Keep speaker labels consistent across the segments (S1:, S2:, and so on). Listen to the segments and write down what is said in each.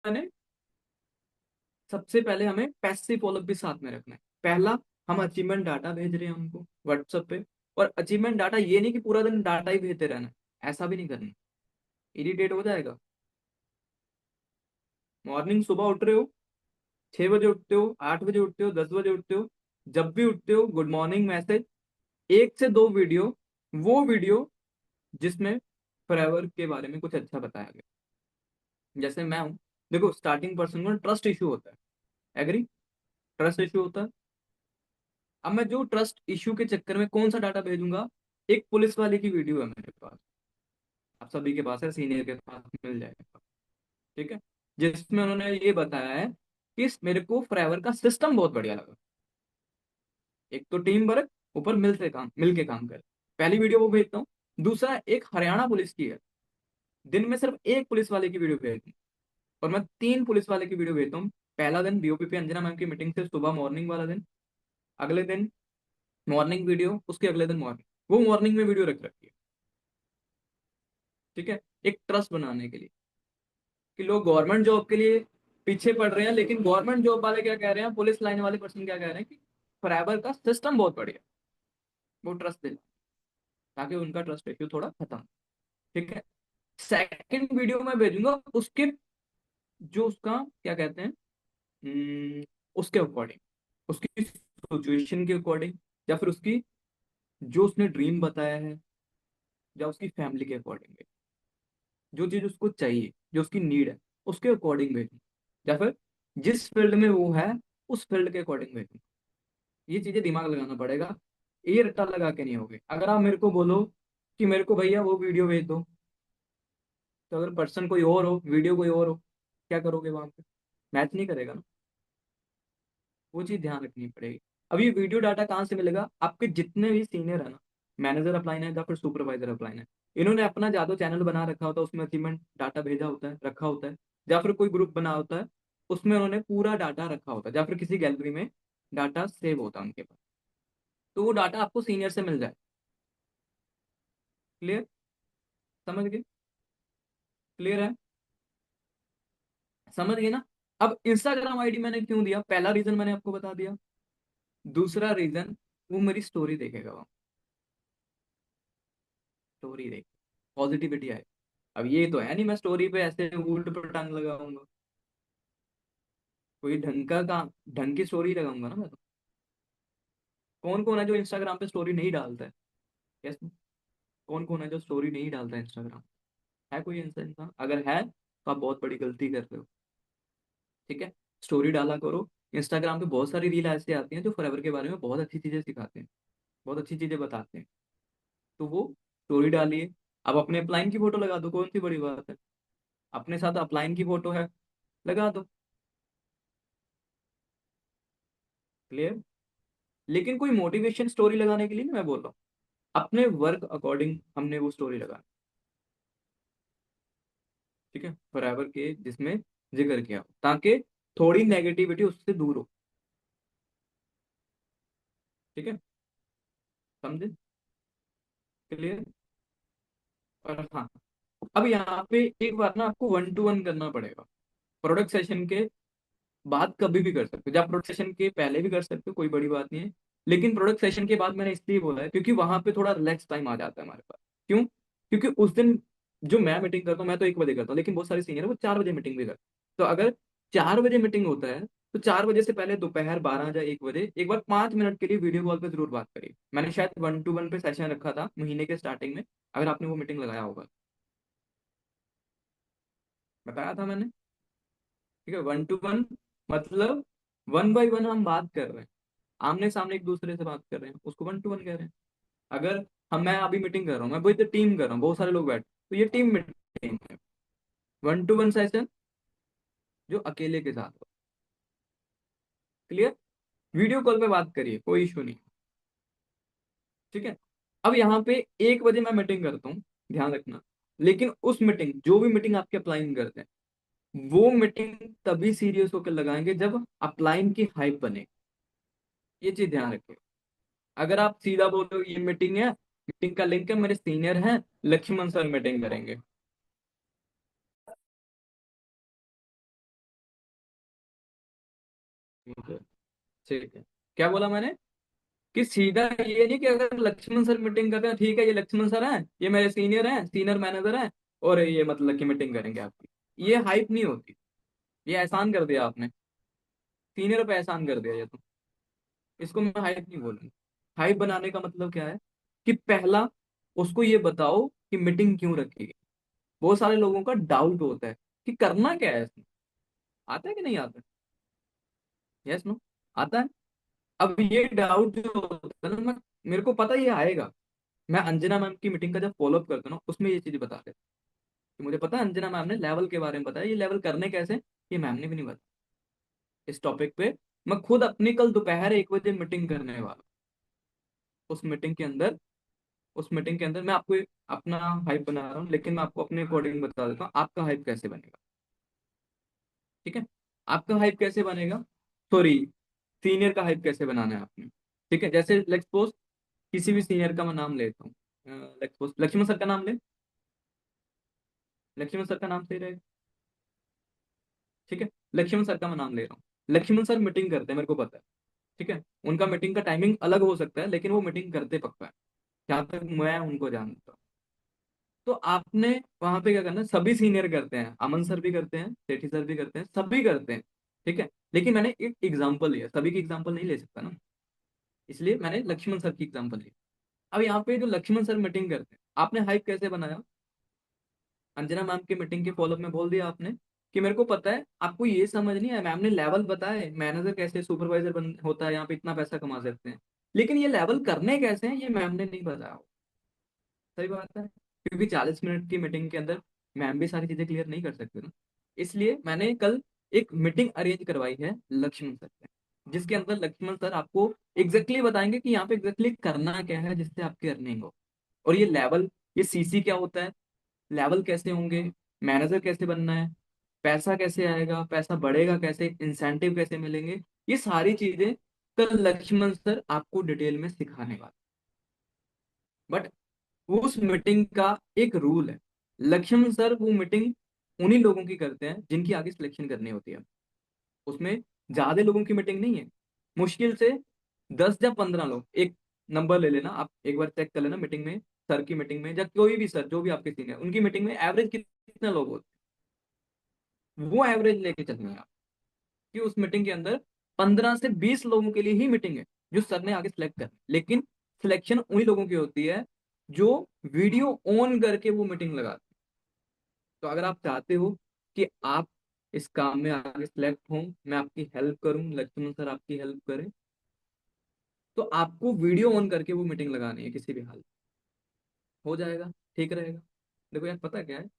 S1: मैंने सबसे पहले हमें पैसिव फॉलोअप भी साथ में रखना है। पहला, हम अचीवमेंट डाटा भेज रहे हैं उनको व्हाट्सएप पे। और अचीवमेंट डाटा ये नहीं कि पूरा दिन डाटा ही भेजते रहना है, ऐसा भी नहीं करना, इरिटेट हो जाएगा। मॉर्निंग सुबह उठ रहे हो, 6 बजे उठते हो, 8 बजे उठते हो, 10 बजे उठते हो, जब भी उठते हो गुड मॉर्निंग मैसेज, 1 से 2 वीडियो, वो वीडियो जिसमें फॉरएवर के बारे में कुछ अच्छा बताया गया। जैसे मैं हूँ, देखो स्टार्टिंग पर्सन को ट्रस्ट इशू होता है, एग्री, ट्रस्ट इशू होता है। अब मैं जो ट्रस्ट इशू के चक्कर में कौन सा डाटा भेजूंगा, एक पुलिस वाले की वीडियो है मेरे पास, आप सभी के पास है, सीनियर के पास मिल जाएगा, ठीक है, जिसमें उन्होंने ये बताया है कि मेरे को फॉरएवर का सिस्टम बहुत बढ़िया लगा। एक तो टीम वर्क, ऊपर मिलके काम कर, पहली वीडियो वो भेजता हूँ। दूसरा, एक हरियाणा पुलिस की है, दिन में सिर्फ एक पुलिस वाले की वीडियो भेजती हूँ, और मैं 3 पुलिस वाले की वीडियो भेजता हूँ। पहला दिन बीओपी अंजना मैम की मीटिंग से सुबह मॉर्निंग वाला दिन, अगले दिन मॉर्निंग वीडियो, उसके अगले दिन मॉर्निंग, वो मॉर्निंग में वीडियो रख रखी है, ठीक है, एक ट्रस्ट बनाने के लिए कि लोग गवर्नमेंट जॉब के लिए पीछे पड़ रहे हैं, लेकिन गवर्नमेंट जॉब वाले क्या कह रहे हैं, पुलिस लाइन वाले पर्सन क्या कह रहे हैं कि फॉरएवर का सिस्टम बहुत बढ़िया, वो ट्रस्ट दिला, ताकि उनका ट्रस्ट इश्यू थोड़ा खत्म, ठीक है। सेकंड वीडियो में भेजूंगा उसके, जो उसका क्या कहते हैं, उसके अकॉर्डिंग, उसकी सिचुएशन के अकॉर्डिंग, या फिर उसकी जो उसने ड्रीम बताया है, या उसकी फैमिली के अकॉर्डिंग, जो चीज उसको चाहिए, जो उसकी नीड है, उसके अकॉर्डिंग भेजूँ, या फिर जिस फील्ड में वो है उस फील्ड के अकॉर्डिंग भेजूँ। ये चीजें दिमाग लगाना पड़ेगा, ये रट्टा लगा के नहीं होगे। अगर आप मेरे को बोलो कि मेरे को भैया वो वीडियो भेज दो, तो अगर पर्सन कोई और हो, वीडियो कोई और हो, क्या करोगे वहां पे, मैच नहीं करेगा ना, वो चीज ध्यान रखनी पड़ेगी। अब ये वीडियो डाटा कहाँ से मिलेगा, आपके जितने भी सीनियर है ना, मैनेजर अपलाइन है या फिर सुपरवाइजर अपलाइन है, इन्होंने अपना ज्यादा चैनल बना रखा होता है, उसमें अचीवमेंट डाटा भेजा होता है, रखा होता है, या फिर कोई ग्रुप बना होता है, उसमें उन्होंने पूरा डाटा रखा होता है, या फिर किसी गैलरी में डाटा सेव होता है उनके पास, तो वो डाटा आपको सीनियर से मिल जाए। क्लियर, समझ गए, क्लियर है, समझ गए ना। अब इंस्टाग्राम आईडी मैंने क्यों दिया, पहला रीजन मैंने आपको बता दिया। दूसरा रीजन, वो मेरी स्टोरी देखेगा, वो स्टोरी देख, पॉजिटिविटी आए। अब ये तो है नहीं मैं स्टोरी पे ऐसे ऊट पटांग लगाऊंगा, कोई ढंग की स्टोरी लगाऊंगा ना मैं तो। कौन कौन है जो इंस्टाग्राम पे स्टोरी नहीं डालता है, यस, कौन कौन है जो स्टोरी नहीं डालता है इंस्टाग्राम, है कोई ऐसा इंसान? अगर है तो आप बहुत बड़ी गलती कर रहे हो, ठीक है। स्टोरी डाला करो। इंस्टाग्राम पे बहुत सारी रील ऐसे आती हैं जो फॉरएवर के बारे में बहुत अच्छी चीजें सिखाते हैं, बहुत अच्छी चीजें बताते हैं, तो वो स्टोरी डालिए। अब अपने अपलाइन की फोटो लगा दो, कौन सी बड़ी बात है, अपने साथ अपलाइन की फोटो है, लगा दो, क्लियर। लेकिन कोई मोटिवेशन स्टोरी लगाने के लिए नहीं मैं बोल रहा हूँ, अपने वर्क अकॉर्डिंग हमने वो स्टोरी लगा, ठीक है, फॉरएवर के जिसमें जिक्र किया हो, ताकि थोड़ी नेगेटिविटी उससे दूर हो, ठीक है, समझे, क्लियर। और हाँ, अब यहाँ पे एक बात ना, आपको 1 to 1 करना पड़ेगा। प्रोडक्ट सेशन के बाद कभी भी कर सकते हो, जब प्रोडक्ट सेशन के पहले भी कर सकते हो, कोई बड़ी बात नहीं है। लेकिन प्रोडक्ट सेशन के बाद मैंने इसलिए बोला है क्योंकि वहां पे थोड़ा रिलैक्स टाइम आ जाता है हमारे पास। क्यों? क्योंकि उस दिन जो मैं मीटिंग करता हूँ, मैं तो 1 बजे करता हूँ, लेकिन बहुत सारे सीनियर है वो 4 बजे मीटिंग भी करते हैं। तो अगर 4 बजे मीटिंग होता है, तो 4 बजे से पहले दोपहर 12 या 1 बजे एक बार 5 मिनट के लिए वीडियो कॉल पे जरूर बात करिए। मैंने शायद 1 to 1 पे सेशन रखा था महीने के स्टार्टिंग में, अगर आपने वो मीटिंग लगाया होगा, बताया था मैंने, ठीक है। 1 to 1 मतलब 1 by 1 हम बात कर रहे हैं, आमने सामने एक दूसरे से बात कर रहे हैं, उसको 1 to 1 कह रहे हैं। अगर मैं अभी मीटिंग कर रहा हूँ, मैं वही तो टीम कर रहा हूँ, बहुत सारे लोग बैठ, तो ये टीम मीटिंग है। 1 to 1 सेशन जो अकेले के साथ हो, क्लियर। वीडियो कॉल पे बात करिए, कोई इशू नहीं, ठीक है। अब यहाँ पे 1 बजे मैं मीटिंग करता हूँ, ध्यान रखना। लेकिन उस मीटिंग, जो भी मीटिंग आपके अपलाइन करते हैं, वो मीटिंग तभी सीरियस होकर लगाएंगे जब अपलाइन की हाइप बने, ये चीज ध्यान रखिए। अगर आप सीधा बोलो ये मीटिंग है, मीटिंग का लिंक है, मेरे सीनियर हैं, लक्ष्मण सर मीटिंग करेंगे, ठीक है। ठीक है। क्या बोला मैंने? कि सीधा ये नहीं कि अगर लक्ष्मण सर मीटिंग करते हैं, ठीक है ये लक्ष्मण सर हैं, ये मेरे सीनियर हैं, सीनियर मैनेजर हैं, और ये मतलब कि मीटिंग करेंगे आपकी, ये हाइप नहीं होती। ये एहसान कर दिया आपने, सीनियर पे एहसान कर दिया ये तो। इसको मैं हाइप नहीं बोलूंगा। हाइप बनाने का मतलब क्या है? कि पहला उसको ये बताओ कि मीटिंग क्यों रखी गई। बहुत सारे लोगों का डाउट होता है कि करना क्या है इसमें। आता है कि नहीं आता? Yes no? आता है। अब ये डाउट जो होता है ना, मेरे को पता ये आएगा। मैं अंजना मैम की मीटिंग का जब फॉलोअप करता हूँ ना, उसमें ये चीज बता देते कि मुझे पता है अंजना मैम ने लेवल के बारे में बताया, ये लेवल करने कैसे, ये मैम ने भी नहीं बताया। इस टॉपिक पे मैं खुद अपनी कल दोपहर 1 बजे मीटिंग करने वाला हूँ। उस मीटिंग के अंदर उस मीटिंग के अंदर मैं आपको अपना हाइप बना रहा हूँ, लेकिन मैं आपको अपने अकॉर्डिंग बता देता हूँ आपका हाइप कैसे बनेगा। ठीक है? आपका हाइप कैसे बनेगा, सॉरी, सीनियर का हाइप कैसे बनाना है आपने। ठीक है, जैसे लेट्स सपोज किसी भी सीनियर का मैं नाम लेता हूँ। लेट्स सपोज लक्ष्मण सर का नाम ले। लक्ष्मण सर का नाम सही रहेगा। ठीक है, लक्ष्मण सर का मैं नाम ले रहा हूँ। लक्ष्मण सर मीटिंग करते हैं, मेरे को पता है। ठीक है, उनका मीटिंग का टाइमिंग अलग हो सकता है, लेकिन वो मीटिंग करते पक्का है, जहां तक मैं उनको जानता हूँ। तो आपने वहां पे क्या करना है, सभी सीनियर करते हैं, अमन सर भी करते हैं, सेठी सर भी करते हैं, सभी करते हैं। ठीक है, लेकिन मैंने एक एग्जाम्पल लिया, सभी की एग्जाम्पल नहीं ले सकता ना, इसलिए मैंने लक्ष्मण सर की एग्जाम्पल ली। अब यहाँ पे जो लक्ष्मण सर मीटिंग करते हैं, आपने हाइप कैसे बनाया? अंजना मैम की मीटिंग के फॉलोअप में बोल दिया आपने कि मेरे को पता है आपको ये समझ नहीं है, मैम ने लेवल बताए, मैनेजर कैसे सुपरवाइजर बन होता है, यहाँ पे इतना पैसा कमा सकते हैं, लेकिन ये लेवल करने कैसे हैं ये मैम ने नहीं बताया। सही बात है, क्योंकि 40 मिनट की मीटिंग के अंदर मैम भी सारी चीजें क्लियर नहीं कर सकते ना। इसलिए मैंने कल एक मीटिंग अरेंज करवाई है लक्ष्मण सर से, जिसके अंदर लक्ष्मण सर आपको एग्जैक्टली बताएंगे कि यहाँ पे एग्जैक्टली करना क्या है जिससे आपकी अर्निंग हो। और ये लेवल, ये सीसी क्या होता है, लेवल कैसे होंगे, मैनेजर कैसे बनना है, पैसा कैसे आएगा, पैसा बढ़ेगा कैसे, इंसेंटिव कैसे मिलेंगे, ये सारी चीजें कल लक्ष्मण सर आपको डिटेल में सिखाने वाले। बट उस मीटिंग का एक रूल है, लक्ष्मण सर वो मीटिंग उन्हीं लोगों की करते हैं जिनकी आगे सिलेक्शन करनी होती है। उसमें ज्यादा लोगों की मीटिंग नहीं है, मुश्किल से 10 या 15 लोग। एक नंबर ले लेना आप, एक बार चेक कर लेना मीटिंग में, सर की मीटिंग में या कोई भी सर जो भी आपके सीनियर, उनकी मीटिंग में एवरेज कितने लोग होते हैं, वो एवरेज लेके चलना है आप। कि उस मीटिंग के अंदर 15 से 20 लोगों के लिए ही मीटिंग है जो सर ने आगे सिलेक्ट कर, लेकिन सिलेक्शन उन्हीं लोगों की होती है जो वीडियो ऑन करके वो मीटिंग लगाते हैं। तो अगर आप चाहते हो कि आप इस काम में आगे सिलेक्ट हों, मैं आपकी हेल्प करूं, लक्ष्मण सर आपकी हेल्प करें, तो आपको वीडियो ऑन करके वो मीटिंग लगानी है किसी भी हाल में। हो जाएगा, ठीक रहेगा। देखो यार, पता क्या है,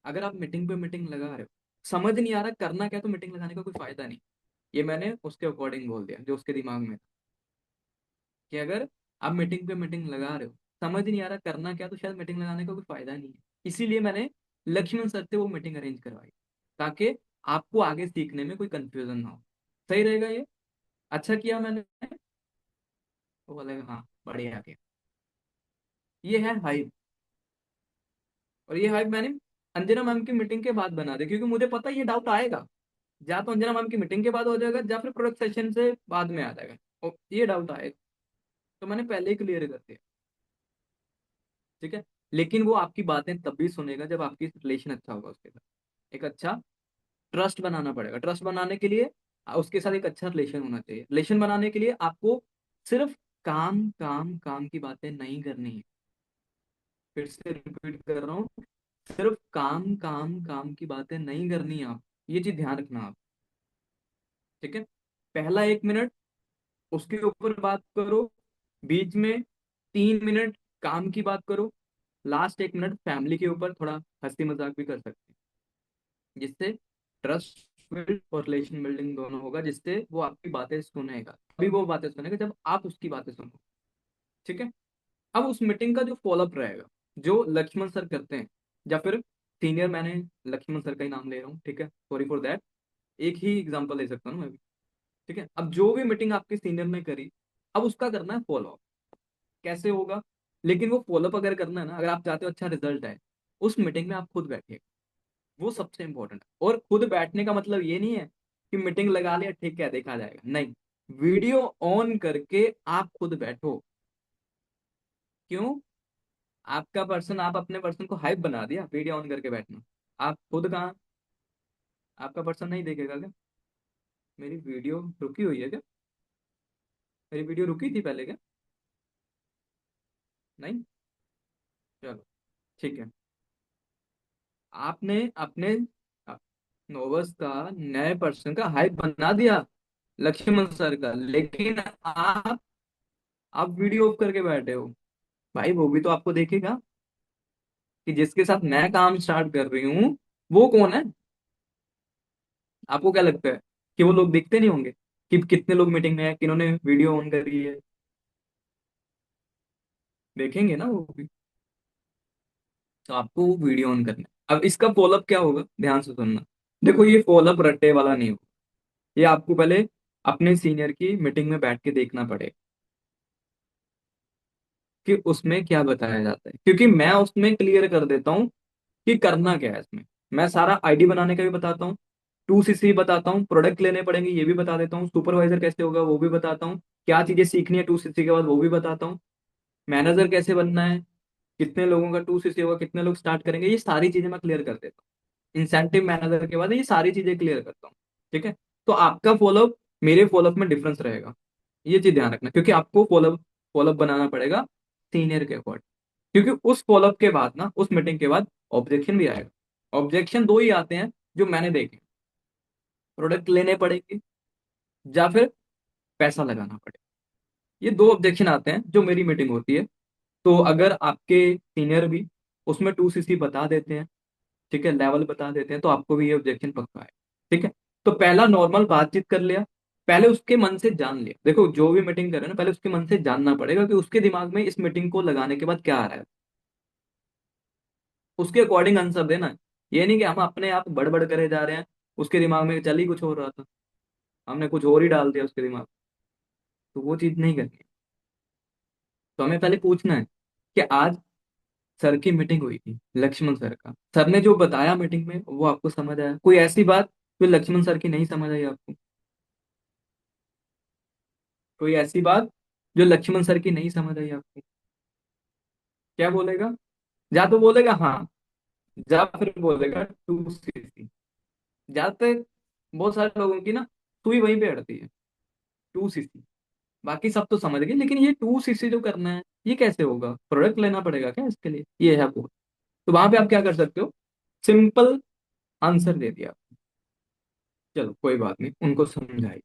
S1: अगर आप मीटिंग पे मीटिंग लगा रहे हो, समझ नहीं आ रहा करना क्या, तो मीटिंग लगाने का कोई फायदा नहीं। ये मैंने उसके अकॉर्डिंग बोल दिया जो उसके दिमाग में था, कि अगर आप मीटिंग पे मीटिंग लगा रहे हो, समझ नहीं आ रहा करना क्या, तो शायद मीटिंग लगाने का कोई फायदा नहीं है। इसीलिए मैंने लक्ष्मण सर से वो मीटिंग अरेंज करवाई, ताकि आपको आगे सीखने में कोई कंफ्यूजन ना हो। सही रहेगा ये? अच्छा किया मैंने। वो बोले हाँ बढ़िया किया। ये है हाइप। और ये हाइप मैंने अंजना मैम की मीटिंग के बाद बना दी, क्योंकि मुझे पता है ये डाउट आएगा। या तो अंजना मैम की मीटिंग के बाद हो जाएगा, या फिर प्रोडक्ट सेशन से बाद में आ जाएगा, और ये डाउट आएगा। तो मैंने पहले ही क्लियर कर दिया। ठीक है, लेकिन वो आपकी बातें तब भी सुनेगा जब आपकी रिलेशन अच्छा होगा उसके साथ। एक अच्छा ट्रस्ट बनाना पड़ेगा, ट्रस्ट बनाने के लिए उसके साथ एक अच्छा रिलेशन होना चाहिए। रिलेशन बनाने के लिए आपको सिर्फ काम काम काम की बातें नहीं करनी है। फिर से रिपीट कर रहा हूँ, सिर्फ काम काम काम की बातें नहीं करनी है आप, ये चीज ध्यान रखना आप। ठीक है, पहला 1 मिनट उसके ऊपर बात करो, बीच में 3 मिनट काम की बात करो, लास्ट 1 मिनट फैमिली के ऊपर थोड़ा हंसी मजाक भी कर सकते हैं, जिससे ट्रस्ट बिल्ड और रिलेशन बिल्डिंग दोनों होगा, जिससे वो आपकी बातें सुनेगा। अभी वो बातें सुनेगा जब आप उसकी बातें सुनो। ठीक है, अब उस मीटिंग का जो फॉलोअप रहेगा, जो लक्ष्मण सर करते हैं, या फिर सीनियर, मैंने लक्ष्मण सर का ही नाम ले रहा हूँ, ठीक है, सॉरी फॉर दैट, एक ही एग्जांपल ले सकता हूँ मैं भी। ठीक है, अब जो भी मीटिंग आपके सीनियर ने करी, अब उसका करना है फॉलोअप। कैसे होगा? लेकिन वो फॉलोअप अगर करना है ना, अगर आप चाहते हो अच्छा रिजल्ट है, उस मीटिंग में आप खुद बैठिए, वो सबसे इंपॉर्टेंट है। और खुद बैठने का मतलब ये नहीं है कि मीटिंग लगा लिया ठीक है देखा जाएगा, नहीं। वीडियो ऑन करके आप खुद बैठो। क्यों? आपका पर्सन, आप अपने पर्सन को हाइप बना दिया वीडियो ऑन करके बैठना। आप खुद कहाँ? आपका पर्सन नहीं देखेगा क्या? मेरी वीडियो रुकी हुई है क्या? मेरी वीडियो रुकी थी पहले क्या? नहीं। चलो ठीक है। आपने अपने नोबस का, नए पर्सन का हाइप बना दिया लक्ष्मण सर का, लेकिन आप वीडियो ऑफ करके बैठे हो। भाई वो भी तो आपको देखेगा कि जिसके साथ मैं काम स्टार्ट कर रही हूँ वो कौन है। आपको क्या लगता है कि वो लोग दिखते नहीं होंगे कि कितने लोग मीटिंग में है, किन्होंने वीडियो ऑन करी है? देखेंगे ना वो भी। तो आपको वो वीडियो ऑन करना है। अब इसका फॉलोअप क्या होगा, ध्यान से सुनना। देखो ये फॉलोअप रट्टे वाला नहीं होगा। ये आपको पहले अपने सीनियर की मीटिंग में बैठ के देखना पड़ेगा कि उसमें क्या बताया जाता है, क्योंकि मैं उसमें क्लियर कर देता हूँ कि करना क्या है इसमें। मैं सारा आईडी बनाने का भी बताता हूँ, 2CC बताता हूँ, प्रोडक्ट लेने पड़ेंगे ये भी बता देता हूँ, सुपरवाइजर कैसे होगा वो भी बताता हूँ, क्या चीजें सीखनी है 2CC के बाद वो भी बताता हूँ, मैनेजर कैसे बनना है, कितने लोगों का 2CC होगा, कितने लोग स्टार्ट करेंगे, ये सारी चीजें मैं क्लियर कर देता हूँ। इंसेंटिव मैनेजर के बाद ये सारी चीजें क्लियर करता हूँ। ठीक है। तो आपका फॉलोअप मेरे फॉलोअप में डिफरेंस रहेगा। ये चीज ध्यान रखना, क्योंकि आपको फॉलोअप फॉलोअप बनाना पड़ेगा सीनियर के अकॉर्डिंग। क्योंकि उस फॉलोअप के बाद ना, उस मीटिंग के बाद ऑब्जेक्शन भी आएगा। ऑब्जेक्शन दो ही आते हैं जो मैंने देखे, प्रोडक्ट लेने पड़ेंगे या फिर पैसा लगाना पड़ेगा। ये दो ऑब्जेक्शन आते हैं जो मेरी मीटिंग होती है। तो अगर आपके सीनियर भी उसमें 2CC बता देते हैं, ठीक है, लेवल बता देते हैं, तो आपको भी ये ऑब्जेक्शन पक्का है। ठीक है। तो पहला नॉर्मल बातचीत कर लिया, पहले उसके मन से जान लिया। देखो जो भी मीटिंग कर रहे हैं ना, पहले उसके मन से जानना पड़ेगा कि उसके दिमाग में इस मीटिंग को लगाने के बाद क्या आ रहा है। उसके अकॉर्डिंग आंसर देना है। ये नहीं कि हम अपने आप बड़बड़ करे जा रहे हैं, उसके दिमाग में चल ही कुछ हो रहा था, हमने कुछ और ही डाल दिया उसके दिमाग में। तो वो चीज नहीं करनी। तो हमें पहले पूछना है कि आज सर की मीटिंग हुई थी लक्ष्मण सर का, सर ने जो बताया मीटिंग में वो आपको समझ आया? कोई ऐसी बात जो लक्ष्मण सर की नहीं समझ आई आपको? कोई ऐसी बात जो लक्ष्मण सर की नहीं समझ आई आपको? क्या बोलेगा? या तो बोलेगा हाँ, या फिर बोलेगा 2CC। ज्यादातर बहुत सारे लोगों की ना सुई वहीं पे अड़ती है, 2CC। बाकी सब तो समझ गए, लेकिन ये 2CC जो करना है ये कैसे होगा, प्रोडक्ट लेना पड़ेगा क्या इसके लिए, ये है वो। तो वहां पे आप क्या कर सकते हो, सिंपल आंसर दे दिया। चलो कोई बात नहीं, उनको समझाई।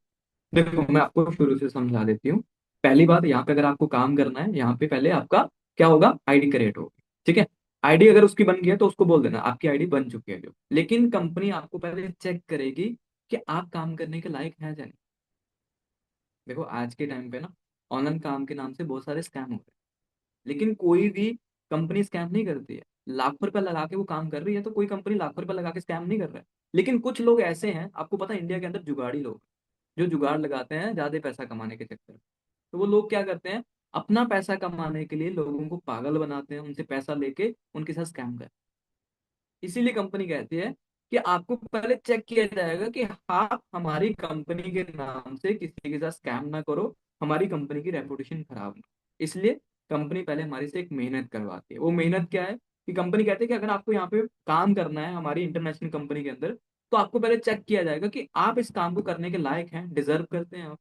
S1: देखो मैं आपको शुरू से समझा देती हूँ। पहली बात, यहाँ पे अगर आपको काम करना है, यहाँ पे पहले आपका क्या होगा, आईडी क्रिएट होगी। ठीक है। आईडी अगर उसकी बन गई है तो उसको बोल देना आपकी आईडी बन चुकी है जो, लेकिन कंपनी आपको पहले चेक करेगी कि आप काम करने के लायक हैं या नहीं। देखो आज के टाइम पे ना ऑनलाइन काम के नाम से बहुत सारे स्कैम हो रहे हैं, लेकिन कोई भी कंपनी स्कैम नहीं करती है। लाखों रुपए लगा के वो काम कर रही है तो कोई कंपनी लाखों रुपए लगा के स्कैम नहीं कर रहा है। लेकिन कुछ लोग ऐसे हैं, आपको पता है इंडिया के अंदर जुगाड़ी लोग, जो जुगाड़ लगाते हैं ज्यादा पैसा कमाने के चक्कर में। तो वो लोग क्या करते हैं, अपना पैसा कमाने के लिए लोगों को पागल बनाते हैं, उनसे पैसा लेके उनके साथ स्कैम करते हैं। इसीलिए कंपनी कहती है कि आपको पहले चेक किया जाएगा कि आप हमारी कंपनी के नाम से किसी के साथ स्कैम ना करो, हमारी कंपनी की रेपुटेशन खराब ना। इसलिए कंपनी पहले हमारे से एक मेहनत करवाती है। वो मेहनत क्या है कि कंपनी कहती है कि अगर आपको यहाँ पे काम करना है हमारी इंटरनेशनल कंपनी के अंदर, तो आपको पहले चेक किया जाएगा कि आप इस काम को करने के लायक हैं, डिजर्व करते हैं आप।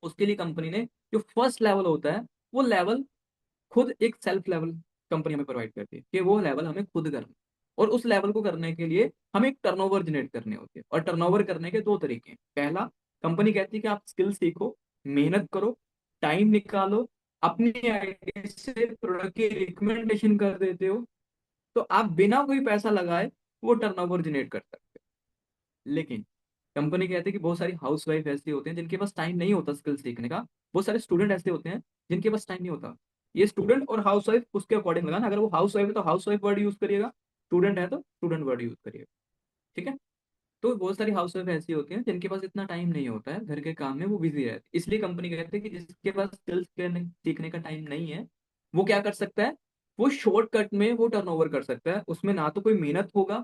S1: उसके लिए कंपनी ने जो फर्स्ट लेवल होता है, वो लेवल खुद एक सेल्फ लेवल कंपनी हमें प्रोवाइड करती है कि वो लेवल हमें खुद करना है। और उस लेवल को करने के लिए हमें एक टर्नओवर जनरेट करने होते हैं, और टर्नओवर करने के दो तरीके हैं। पहला, कंपनी कहती है कि आप स्किल सीखो, मेहनत करो, टाइम निकालो, अपनी आईडी से प्रोडक्ट की रिकमेंडेशन कर देते हो, तो आप बिना कोई पैसा लगाए वो टर्नओवर जनरेट कर सकते हो। लेकिन कंपनी कहती है कि बहुत सारी हाउस वाइफ ऐसी होती हैं जिनके पास टाइम नहीं होता स्किल सीखने का, बहुत सारे स्टूडेंट ऐसे होते हैं जिनके पास टाइम नहीं होता। ये स्टूडेंट और हाउस वाइफ उसके अकॉर्डिंग लगाना, अगर वो हाउस वाइफ है तो हाउस वाइफ वर्ड यूज करिएगा, स्टूडेंट है तो स्टूडेंट वर्ड यूज करिएगा। ठीक है। तो बहुत सारी हाउस वाइफ ऐसी होती हैं जिनके पास इतना टाइम नहीं होता है, घर के काम में वो बिजी रहती है। इसलिए कंपनी कहती है कि जिसके पास स्किल्स सीखने का टाइम नहीं है, वो क्या कर सकता है, वो शॉर्टकट में वो टर्नओवर कर सकता है, उसमें ना तो कोई मेहनत होगा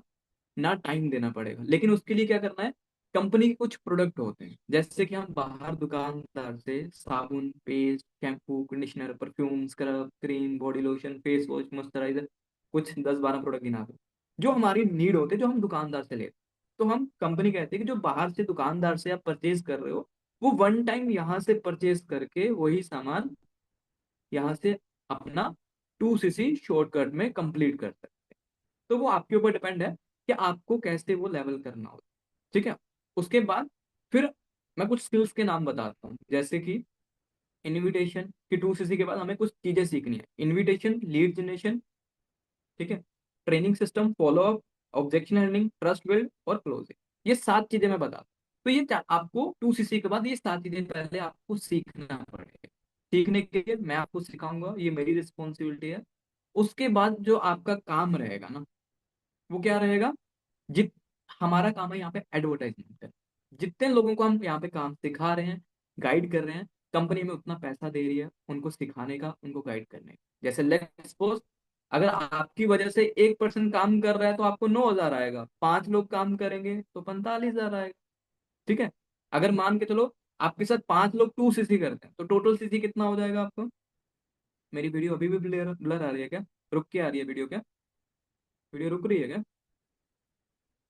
S1: ना टाइम देना पड़ेगा। लेकिन उसके लिए क्या करना है, कंपनी के कुछ प्रोडक्ट होते हैं, जैसे कि हम बाहर दुकानदार से साबुन, paste, shampoo, conditioner, perfume, scrub, cream, body lotion, face wash, moisturiser, कुछ 10-12 प्रोडक्ट गिना दो जो हमारी नीड होते हैं, जो हम दुकानदार से लेते हैं। तो हम कंपनी कहते हैं कि जो बाहर से दुकानदार से आप परचेज कर रहे हो, वो वन टाइम यहाँ से परचेज करके वही सामान यहाँ से अपना 2cc शॉर्टकट में कंप्लीट कर सकते हैं। तो वो आपके ऊपर डिपेंड है कि आपको कैसे वो लेवल करना हो। ठीक है। उसके बाद फिर मैं कुछ स्किल्स के नाम बताता हूँ, जैसे कि इनविटेशन की 2cc के बाद हमें कुछ चीजें सीखनी है। इनविटेशन, लीड जनरेशन, ठीक है, training system, follow up, objection handling, trust build और क्लोजिंग। ये 7 चीजें मैं बता, तो ये आपको 2cc के बाद ये 7 चीजें पहले आपको सीखना पड़ेगा। सीखने के लिए मैं आपको सिखाऊंगा, ये मेरी रिस्पॉन्सिबिलिटी है। उसके बाद जो आपका काम रहेगा ना, वो क्या रहेगा, जित हमारा काम है यहाँ पे एडवर्टाइजमेंट है। जितने लोगों को हम यहाँ पे काम सिखा रहे हैं, गाइड कर रहे हैं, कंपनी में उतना पैसा दे रही है उनको सिखाने का, उनको गाइड करने का। जैसे लेट्स सपोज, अगर आपकी वजह से 1% काम कर रहा है तो आपको 9,000 आएगा, 5 लोग काम करेंगे तो 45,000 आएगा। ठीक है। अगर मान के चलो आपके साथ 5 लोग 2cc करते हैं तो टोटल सीसी कितना हो जाएगा आपको। मेरी वीडियो अभी भी ब्लर ब्लर आ रही है क्या? रुक के आ रही है वीडियो क्या? वीडियो रुक रही है क्या?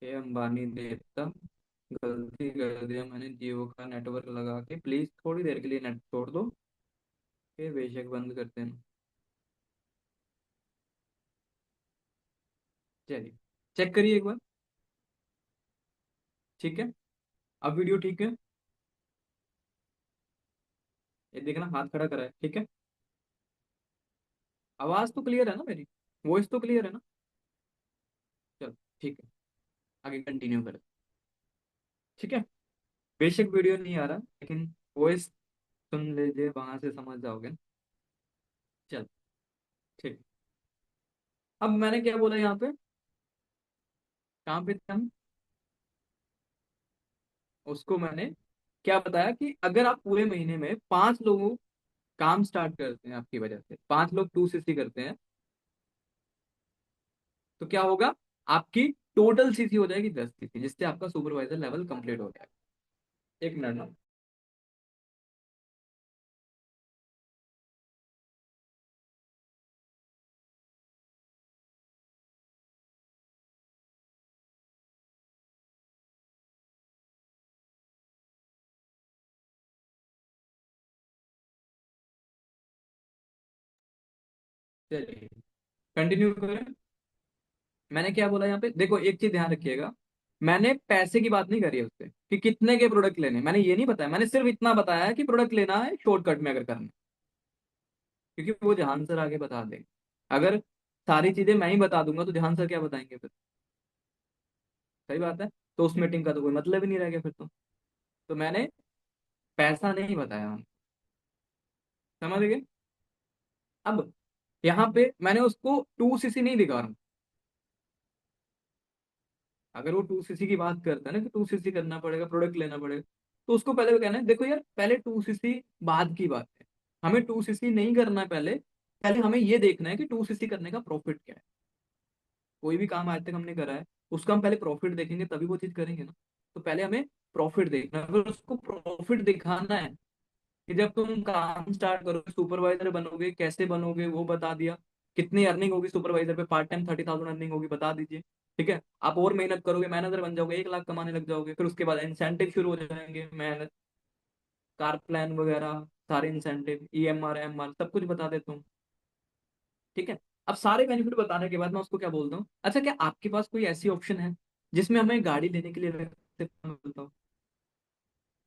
S1: ये अंबानी देवता, गलती कर दिया मैंने, जियो का नेटवर्क लगा के, प्लीज थोड़ी देर के लिए नेट छोड़ दो। ये बेशक बंद करते हैं। चलिए, चेक करिए एक बार। ठीक है, अब वीडियो ठीक है। ये देखना, हाथ खड़ा करा है, ठीक है। आवाज तो क्लियर है ना मेरी? वॉइस तो क्लियर है ना? चलो, ठीक है, आगे कंटिन्यू करें। ठीक है। बेशक वीडियो नहीं आ रहा, लेकिन वॉइस सुन लीजिए, वहां से समझ जाओगे। चल, ठीक। अब मैंने क्या बोला यहाँ पे, कहाँ पे थे हम? उसको मैंने क्या बताया कि अगर आप पूरे महीने में 5 लोगों काम स्टार्ट करते हैं, आपकी वजह से 5 लोग 2cc करते हैं, तो क्या होगा, आपकी टोटल सीसी हो जाएगी 10cc, जिससे आपका सुपरवाइजर लेवल कंप्लीट हो जाएगा। एक मिनट ना। चलिए, कंटिन्यू करें। मैंने क्या बोला यहाँ पे, देखो एक चीज ध्यान रखिएगा, मैंने पैसे की बात नहीं करी है उससे कि कितने के प्रोडक्ट लेने, मैंने ये नहीं बताया। मैंने सिर्फ इतना बताया है कि प्रोडक्ट लेना है शॉर्टकट में अगर करना है, क्योंकि वो जहान सर आगे बता देंगे। अगर सारी चीजें मैं ही बता दूंगा तो जहान सर क्या बताएंगे फिर? सही बात है। तो उस मीटिंग का तो कोई मतलब ही नहीं रह गया फिर तो मैंने पैसा नहीं बताया हम, समझ गए? अब यहाँ पे मैंने उसको 2cc नहीं दिखा रहा हूँ। अगर वो 2cc की बात करता है ना कि 2cc करना पड़ेगा, प्रोडक्ट लेना पड़ेगा, तो उसको पहले वो कहना है, देखो यार, पहले 2cc बाद की बात है, हमें 2cc नहीं करना है पहले। पहले हमें ये देखना है कि 2cc करने का प्रॉफिट क्या है। कोई भी काम आज तक हमने करा है, उसका हम पहले प्रॉफिट देखेंगे तभी वो चीज करेंगे ना। तो पहले हमें प्रॉफिट देखना है, फिर उसको प्रॉफिट दिखाना है कि जब तुम काम स्टार्ट करोगे, सुपरवाइजर बनोगे, कैसे बनोगे वो बता दिया। कितनी अर्निंग होगी सुपरवाइजर पे, पार्ट टाइम 30,000 अर्निंग होगी, बता दीजिए। ठीक है। आप और मेहनत करोगे, मैनेजर बन जाओगे, 1 लाख कमाने लग जाओगे। फिर उसके बाद इंसेंटिव शुरू हो जाएंगे, मेहनत, कार प्लान वगैरह, सारे इंसेंटिव, EMR, MR, सब कुछ बता देता हूँ। ठीक है। अब सारे बेनिफिट बताने के बाद मैं उसको क्या बोलता हूँ, अच्छा क्या आपके पास कोई ऐसी ऑप्शन है जिसमें हमें गाड़ी लेने के लिए मिलता हो?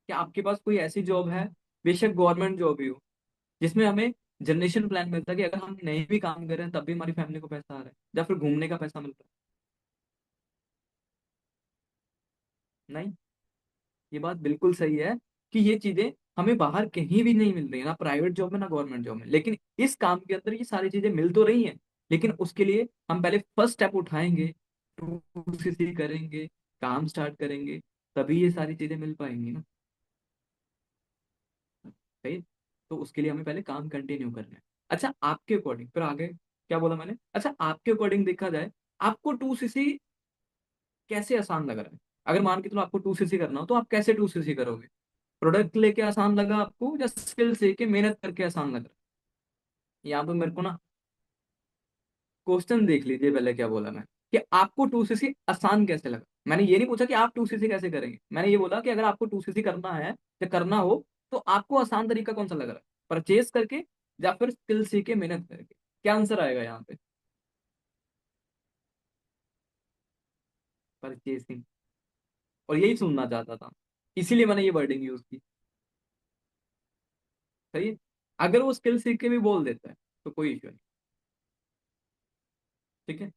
S1: क्या आपके पास कोई ऐसी जॉब है, बेशक गवर्नमेंट जॉब ही हो, जिसमें हमें जनरेशन प्लान मिलता है कि अगर हम नहीं भी काम कर रहे हैं तब भी हमारी फैमिली को पैसा आ रहा है, या फिर घूमने का पैसा मिलता है? नहीं। ये बात बिल्कुल सही है कि ये चीजें हमें बाहर कहीं भी नहीं मिल रही है, ना प्राइवेट जॉब में ना गवर्नमेंट जॉब में, लेकिन इस काम के अंदर ये सारी चीजें मिल तो रही हैं। लेकिन उसके लिए हम पहले फर्स्ट स्टेप उठाएंगे, 2cc करेंगे, काम स्टार्ट करेंगे, तभी ये सारी चीजें मिल पाएंगी ना। सही है? तो उसके लिए हमें पहले काम कंटिन्यू करना है। अच्छा, आपके अकॉर्डिंग फिर आगे क्या बोला मैंने, अच्छा आपके अकॉर्डिंग देखा जाए, आपको 2cc कैसे आसान लग रहा है? अगर मान के चलो आपको 2cc करना हो तो आप कैसे 2cc करोगे? प्रोडक्ट लेके आसान लगा आपको, या स्किल सीख के मेहनत करके आसान लग रहा है? यहाँ पे मेरे को ना क्वेश्चन देख लीजिए पहले क्या बोला मैं, कि आपको 2cc आसान कैसे लगा। मैंने ये नहीं पूछा कि आप 2cc कैसे करेंगे, मैंने ये बोला कि अगर आपको 2cc करना है या करना हो तो आपको आसान तरीका कौन सा लग रहा है, परचेज करके या फिर स्किल सीख के मेहनत करके? क्या आंसर आएगा यहाँ पे? परचेसिंग। और यही सुनना चाहता था, इसीलिए मैंने ये वर्डिंग यूज की। सही है। अगर वो स्किल सीख के भी बोल देता है तो कोई इश्यू नहीं। ठीक है।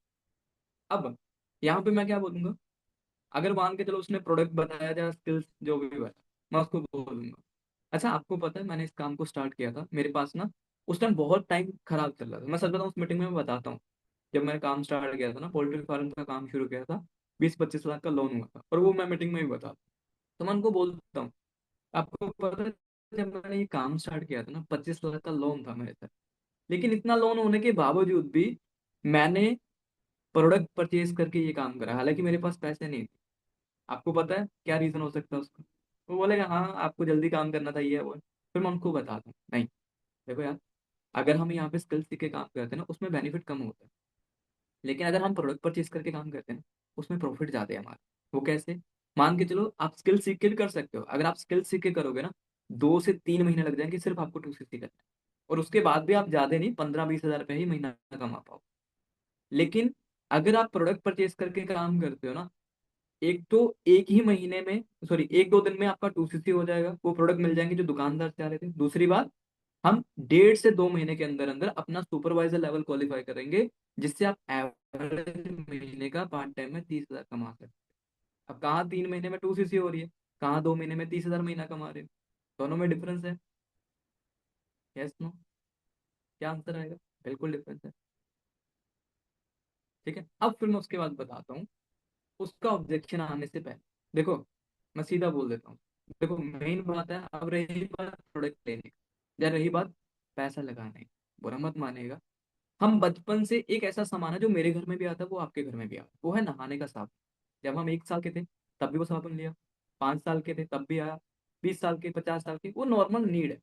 S1: अब यहाँ पे मैं क्या बोलूंगा, अगर मान के चलो उसने प्रोडक्ट बताया या स्किल्स जो भी बताया, मैं उसको बोलूंगा, अच्छा आपको पता है मैंने इस काम को स्टार्ट किया था, मेरे पास ना उस टाइम बहुत टाइम खराब चल रहा था। मैं सच बताऊं, उस मीटिंग में मैं बताता हूँ, जब मैंने काम स्टार्ट किया था ना, पोल्ट्री फार्म का काम शुरू किया था, 20-25 लाख का लोन हुआ था, और वो मैं मीटिंग में भी बता, तो मैं उनको बोलता हूँ, आपको पता है जब मैंने ये काम स्टार्ट किया था ना, 25 लाख का लोन था मेरे साथ, लेकिन इतना लोन होने के बावजूद भी मैंने प्रोडक्ट परचेज करके ये काम करा, हालांकि मेरे पास पैसे नहीं थे। आपको पता है क्या रीजन हो सकता है उसका? वो बोलेगा हाँ आपको जल्दी काम करना था, ये है वो है। फिर मैं उनको बताता हूँ, नहीं देखो यार, अगर हम यहाँ पे स्किल सीख के काम करते हैं ना, उसमें बेनिफिट कम होता है, लेकिन अगर हम प्रोडक्ट परचेज करके काम करते हैं ना, उसमें प्रॉफिट ज्यादा है हमारा। वो कैसे? मान के चलो आप स्किल सीख के भी कर सकते हो, अगर आप स्किल सीख के करोगे ना, 2 से 3 महीने लग जाएंगे सिर्फ आपको 2cc करना है। और उसके बाद भी आप ज्यादा नहीं, 15-20 हजार रुपये ही महीना कमा पाओ। लेकिन अगर आप प्रोडक्ट परचेज करके काम करते हो ना, एक तो एक ही महीने में, सॉरी 1-2 दिन में आपका 2cc हो जाएगा, वो प्रोडक्ट मिल जाएंगे जो दुकानदार चाह रहे थे। दूसरी बात, हम 1.5 से 2 महीने के अंदर अंदर अपना सुपरवाइजर लेवल क्वालिफाई करेंगे, जिससे आप एवरेज महीने का पार्ट टाइम में 30 हजार कमा सकते हैं। अब कहाँ 3 महीने में 2cc हो रही है, कहाँ 2 महीने में 30 हजार महीना कमा रहे हो? दोनों में डिफरेंस है। Yes no? क्या आंसर आएगा? बिल्कुल डिफरेंस है। ठीक है, अब फिर मैं उसके बाद बताता हूँ उसका ऑब्जेक्शन आने से पहले। देखो, मैं सीधा बोल देता हूँ, देखो मेन बात है, अब रही बात प्रोडक्ट लेने की, या रही बात पैसा लगाने की, बुरा मत मानेगा, हम बचपन से एक ऐसा सामान है जो मेरे घर में भी आता है, वो आपके घर में भी आता है, वो है नहाने का साबुन। जब हम 1 साल के थे तब भी वो साबुन लिया, 5 साल के थे तब भी आया, 20 साल के, 50 साल के, वो नॉर्मल नीड है।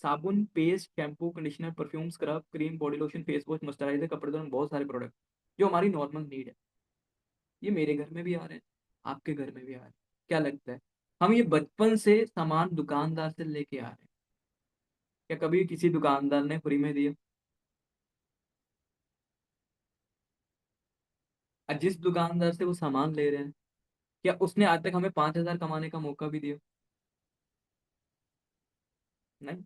S1: साबुन, paste, shampoo, conditioner, perfume, scrub, cream, body lotion, face wash, moisturiser, कपड़े धोने, बहुत सारे प्रोडक्ट जो हमारी नॉर्मल नीड है, ये मेरे घर में भी आ रहे हैं, आपके घर में भी आ रहे हैं। क्या लगता है, हम ये बचपन से सामान दुकानदार से लेके आ रहे हैं? क्या कभी किसी दुकानदार ने फ्री में दिया? और जिस दुकानदार से वो सामान ले रहे हैं, क्या उसने आज तक हमें 5 हजार कमाने का मौका भी दिया? नहीं।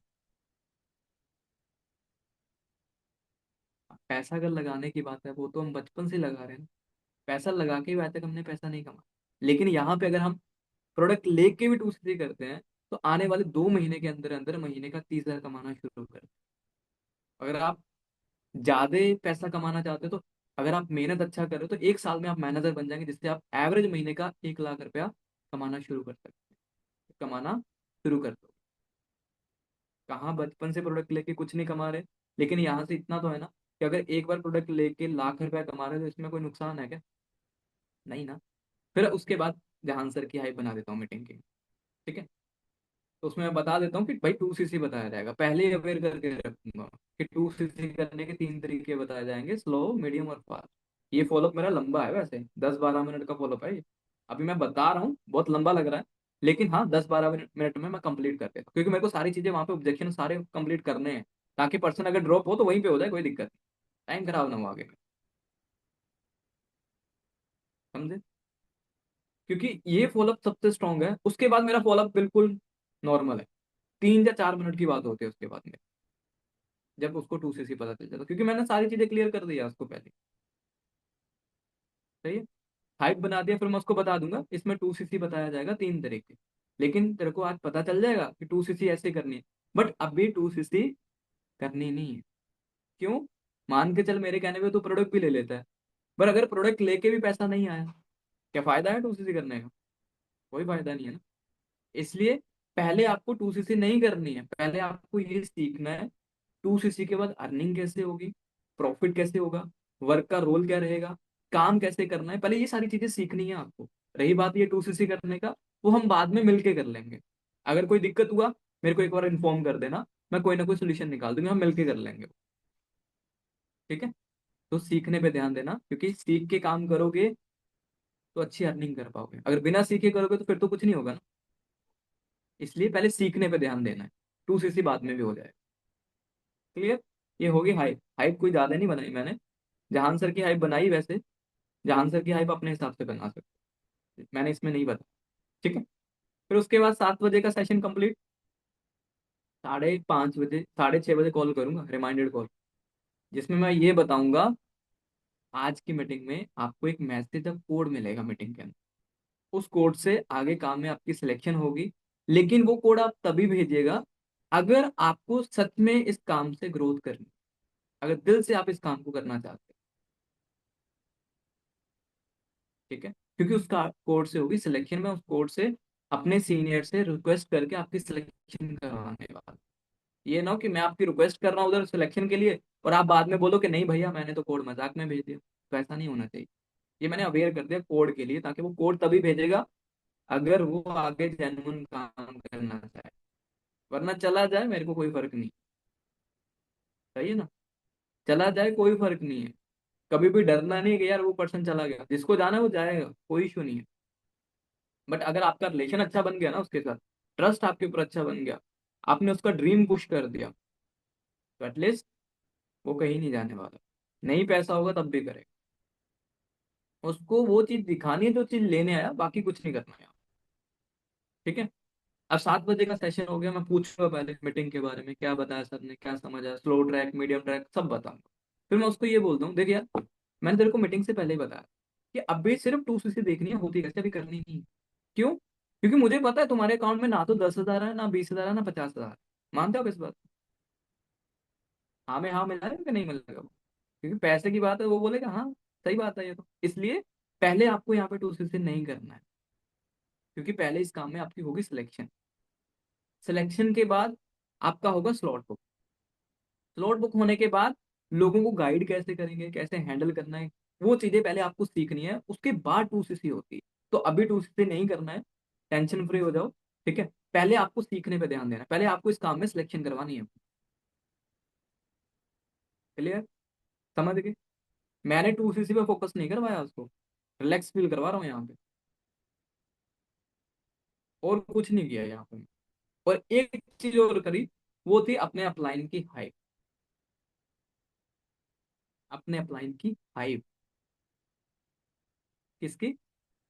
S1: पैसा अगर लगाने की बात है, वो तो हम बचपन से लगा रहे हैं ना, पैसा लगा के भी आज तक हमने पैसा नहीं कमा। लेकिन यहाँ पे अगर हम प्रोडक्ट लेके भी 2cc करते हैं, तो आने वाले 2 महीने के अंदर अंदर महीने का 30 हजार कमाना शुरू कर। अगर आप ज्यादा पैसा कमाना चाहते हो, तो अगर आप मेहनत अच्छा कर रहे हो, तो 1 साल में आप मैनेजर बन जाएंगे, जिससे आप एवरेज महीने का 1 लाख रुपया कमाना शुरू कर सकते हैं, कमाना शुरू कर दो। कहाँ बचपन से प्रोडक्ट लेके कुछ नहीं कमा रहे, लेकिन यहाँ से इतना तो है ना, कि अगर एक बार प्रोडक्ट लेके लाख रुपया कमा रहे हो तो इसमें कोई नुकसान है क्या? नहीं ना। फिर उसके बाद जहां सर की हाइप बना देता हूँ मीटिंग की। ठीक है, तो उसमें मैं बता देता हूँ कि भाई 2cc बताया जाएगा, पहले ही अवेयर करके रखूंगा कि 2cc करने के 3 तरीके बताए जाएंगे, स्लो, मीडियम और फास्ट। ये फॉलोअप मेरा लंबा है वैसे, 10-12 मिनट का फॉलोअप है ये। अभी मैं बता रहा हूँ बहुत लंबा लग रहा है, लेकिन हाँ 10-12 मिनट में मैं कंप्लीट कर देता हूँ, क्योंकि मेरे को सारी चीजें वहां पे ऑब्जेक्शन सारे कंप्लीट करने हैं, ताकि पर्सन अगर ड्रॉप हो तो वहीं पे हो जाए, कोई दिक्कत नहीं, टाइम खराब ना हो आगे। समझे? क्योंकि ये फॉलोअप सबसे स्ट्रांग है, उसके बाद मेरा फॉलोअप बिल्कुल नॉर्मल है, 3 या 4 मिनट की बात होती है उसके बाद में, जब उसको 2cc पता चल जाता, क्योंकि मैंने सारी चीजें क्लियर कर दिया उसको पहले। सही है। हाइप बना दिया, फिर मैं उसको बता दूंगा इसमें 2cc बताया जाएगा 3 तरीके, लेकिन तेरे को आज पता चल जाएगा कि 2cc ऐसे करनी है, बट अभी 2cc करनी नहीं है। क्यों? मान के चल मेरे कहने पे तू प्रोडक्ट भी ले लेता है, पर अगर प्रोडक्ट लेके भी पैसा नहीं आया, क्या फायदा है 2cc करने का? कोई फायदा नहीं है ना। इसलिए पहले आपको 2cc नहीं करनी है, पहले आपको ये सीखना है 2cc के बाद अर्निंग कैसे होगी, प्रॉफिट कैसे होगा, वर्क का रोल क्या रहेगा, काम कैसे करना है, पहले ये सारी चीजें सीखनी है आपको। रही बात ये 2cc करने का, वो हम बाद में मिलके कर लेंगे। अगर कोई दिक्कत हुआ, मेरे को एक बार इन्फॉर्म कर देना, मैं कोई ना कोई सोल्यूशन निकाल दूंगा, हम मिलके कर लेंगे। ठीक है। तो सीखने पे ध्यान देना, क्योंकि सीख के काम करोगे तो अच्छी अर्निंग कर पाओगे, अगर बिना सीखे करोगे तो फिर तो कुछ नहीं होगा ना। इसलिए पहले सीखने पे ध्यान देना है, 2cc बाद में भी हो जाए। क्लियर। ये होगी हाइप। हाइप कोई ज्यादा नहीं बनाई मैंने, जहान सर की हाइप बनाई वैसे। जहान सर की हाइप अपने हिसाब से बना सकते, मैंने इसमें नहीं बता। ठीक है। फिर उसके बाद 7 बजे का सेशन कंप्लीट। 5:30 बजे, 6:30 बजे कॉल करूंगा, रिमाइंडेड कॉल, जिसमें मैं ये बताऊंगा आज की मीटिंग में आपको एक मैसेज या कोड मिलेगा मीटिंग के अंदर। उस कोड से आगे काम में आपकी सिलेक्शन होगी, लेकिन वो कोड आप तभी भेजिएगा अगर आपको सच में इस काम से ग्रोथ करनी, अगर दिल से आप इस काम को करना चाहते हैं। ठीक है। क्योंकि उसका कोड से होगी सिलेक्शन, में उस कोड से अपने सीनियर से रिक्वेस्ट करके आपकी सिलेक्शन करवाने वाला। ये ना हो कि मैं आपकी रिक्वेस्ट कर रहा हूँ उधर सिलेक्शन के लिए, और आप बाद में बोलो कि नहीं भैया मैंने तो कोड मजाक में भेज दिया। तो ऐसा नहीं होना चाहिए। ये मैंने अवेयर कर दिया कोड के लिए, ताकि वो कोड तभी भेजेगा अगर वो आगे जेन्युइन काम करना चाहे, वरना चला जाए मेरे को कोई फर्क नहीं। सही है ना। चला जाए कोई फर्क नहीं है। कभी भी डरना नहीं है कि यार वो पर्सन चला गया, जिसको जाना है वो जाएगा, कोई इशू नहीं है। बट अगर आपका रिलेशन अच्छा बन गया ना उसके साथ, ट्रस्ट आपके ऊपर अच्छा बन गया, आपने उसका ड्रीम पुश कर दिया, तो एटलीस्ट वो कहीं नहीं जाने वाला। नहीं पैसा होगा तब भी करेगा। उसको वो चीज दिखानी है जो चीज लेने आया, बाकी कुछ नहीं करना है। ठीक है। अब 7 बजे का सेशन हो गया, मैं पूछूंगा पहले मीटिंग के बारे में, क्या बताया सर ने, क्या समझा, स्लो ट्रैक मीडियम ट्रैक सब बताऊंगा। फिर मैं उसको ये बोलता हूँ, देख यार मैंने तेरे को मीटिंग से पहले ही बताया कि अभी सिर्फ 2cc देखनी है, होती कैसे अभी करनी नहीं है। क्यों? क्योंकि मुझे पता है तुम्हारे अकाउंट में ना तो 10,000 है, ना 20,000 है, ना 50,000। मानते हो किस बात? हाँ में हाँ मिलाएगा कि नहीं मिलेगा वो? क्योंकि पैसे की बात है, वो बोलेगा हाँ सही बात है ये तो। इसलिए पहले आपको यहाँ पे 2cc नहीं करना है, क्योंकि पहले इस काम में आपकी होगी सिलेक्शन। सिलेक्शन के बाद आपका होगा स्लॉट बुक। स्लॉट बुक होने के बाद लोगों को गाइड कैसे करेंगे, कैसे हैंडल करना है, वो चीजें पहले आपको सीखनी है, उसके बाद 2cc होती है। तो अभी 2cc नहीं करना है, टेंशन फ्री हो जाओ। ठीक है। पहले आपको सीखने पे ध्यान देना है, पहले आपको इस काम में सिलेक्शन करवानी है। क्लियर। समझ गए। मैंने 2cc पे फोकस नहीं करवाया उसको, रिलैक्स फील करवा रहा हूँ यहाँ पे, और कुछ नहीं किया यहाँ पे। और एक चीज और करी, वो थी अपने अपलाइन की हाइप। अपने अपलाइन की हाइप किसकी?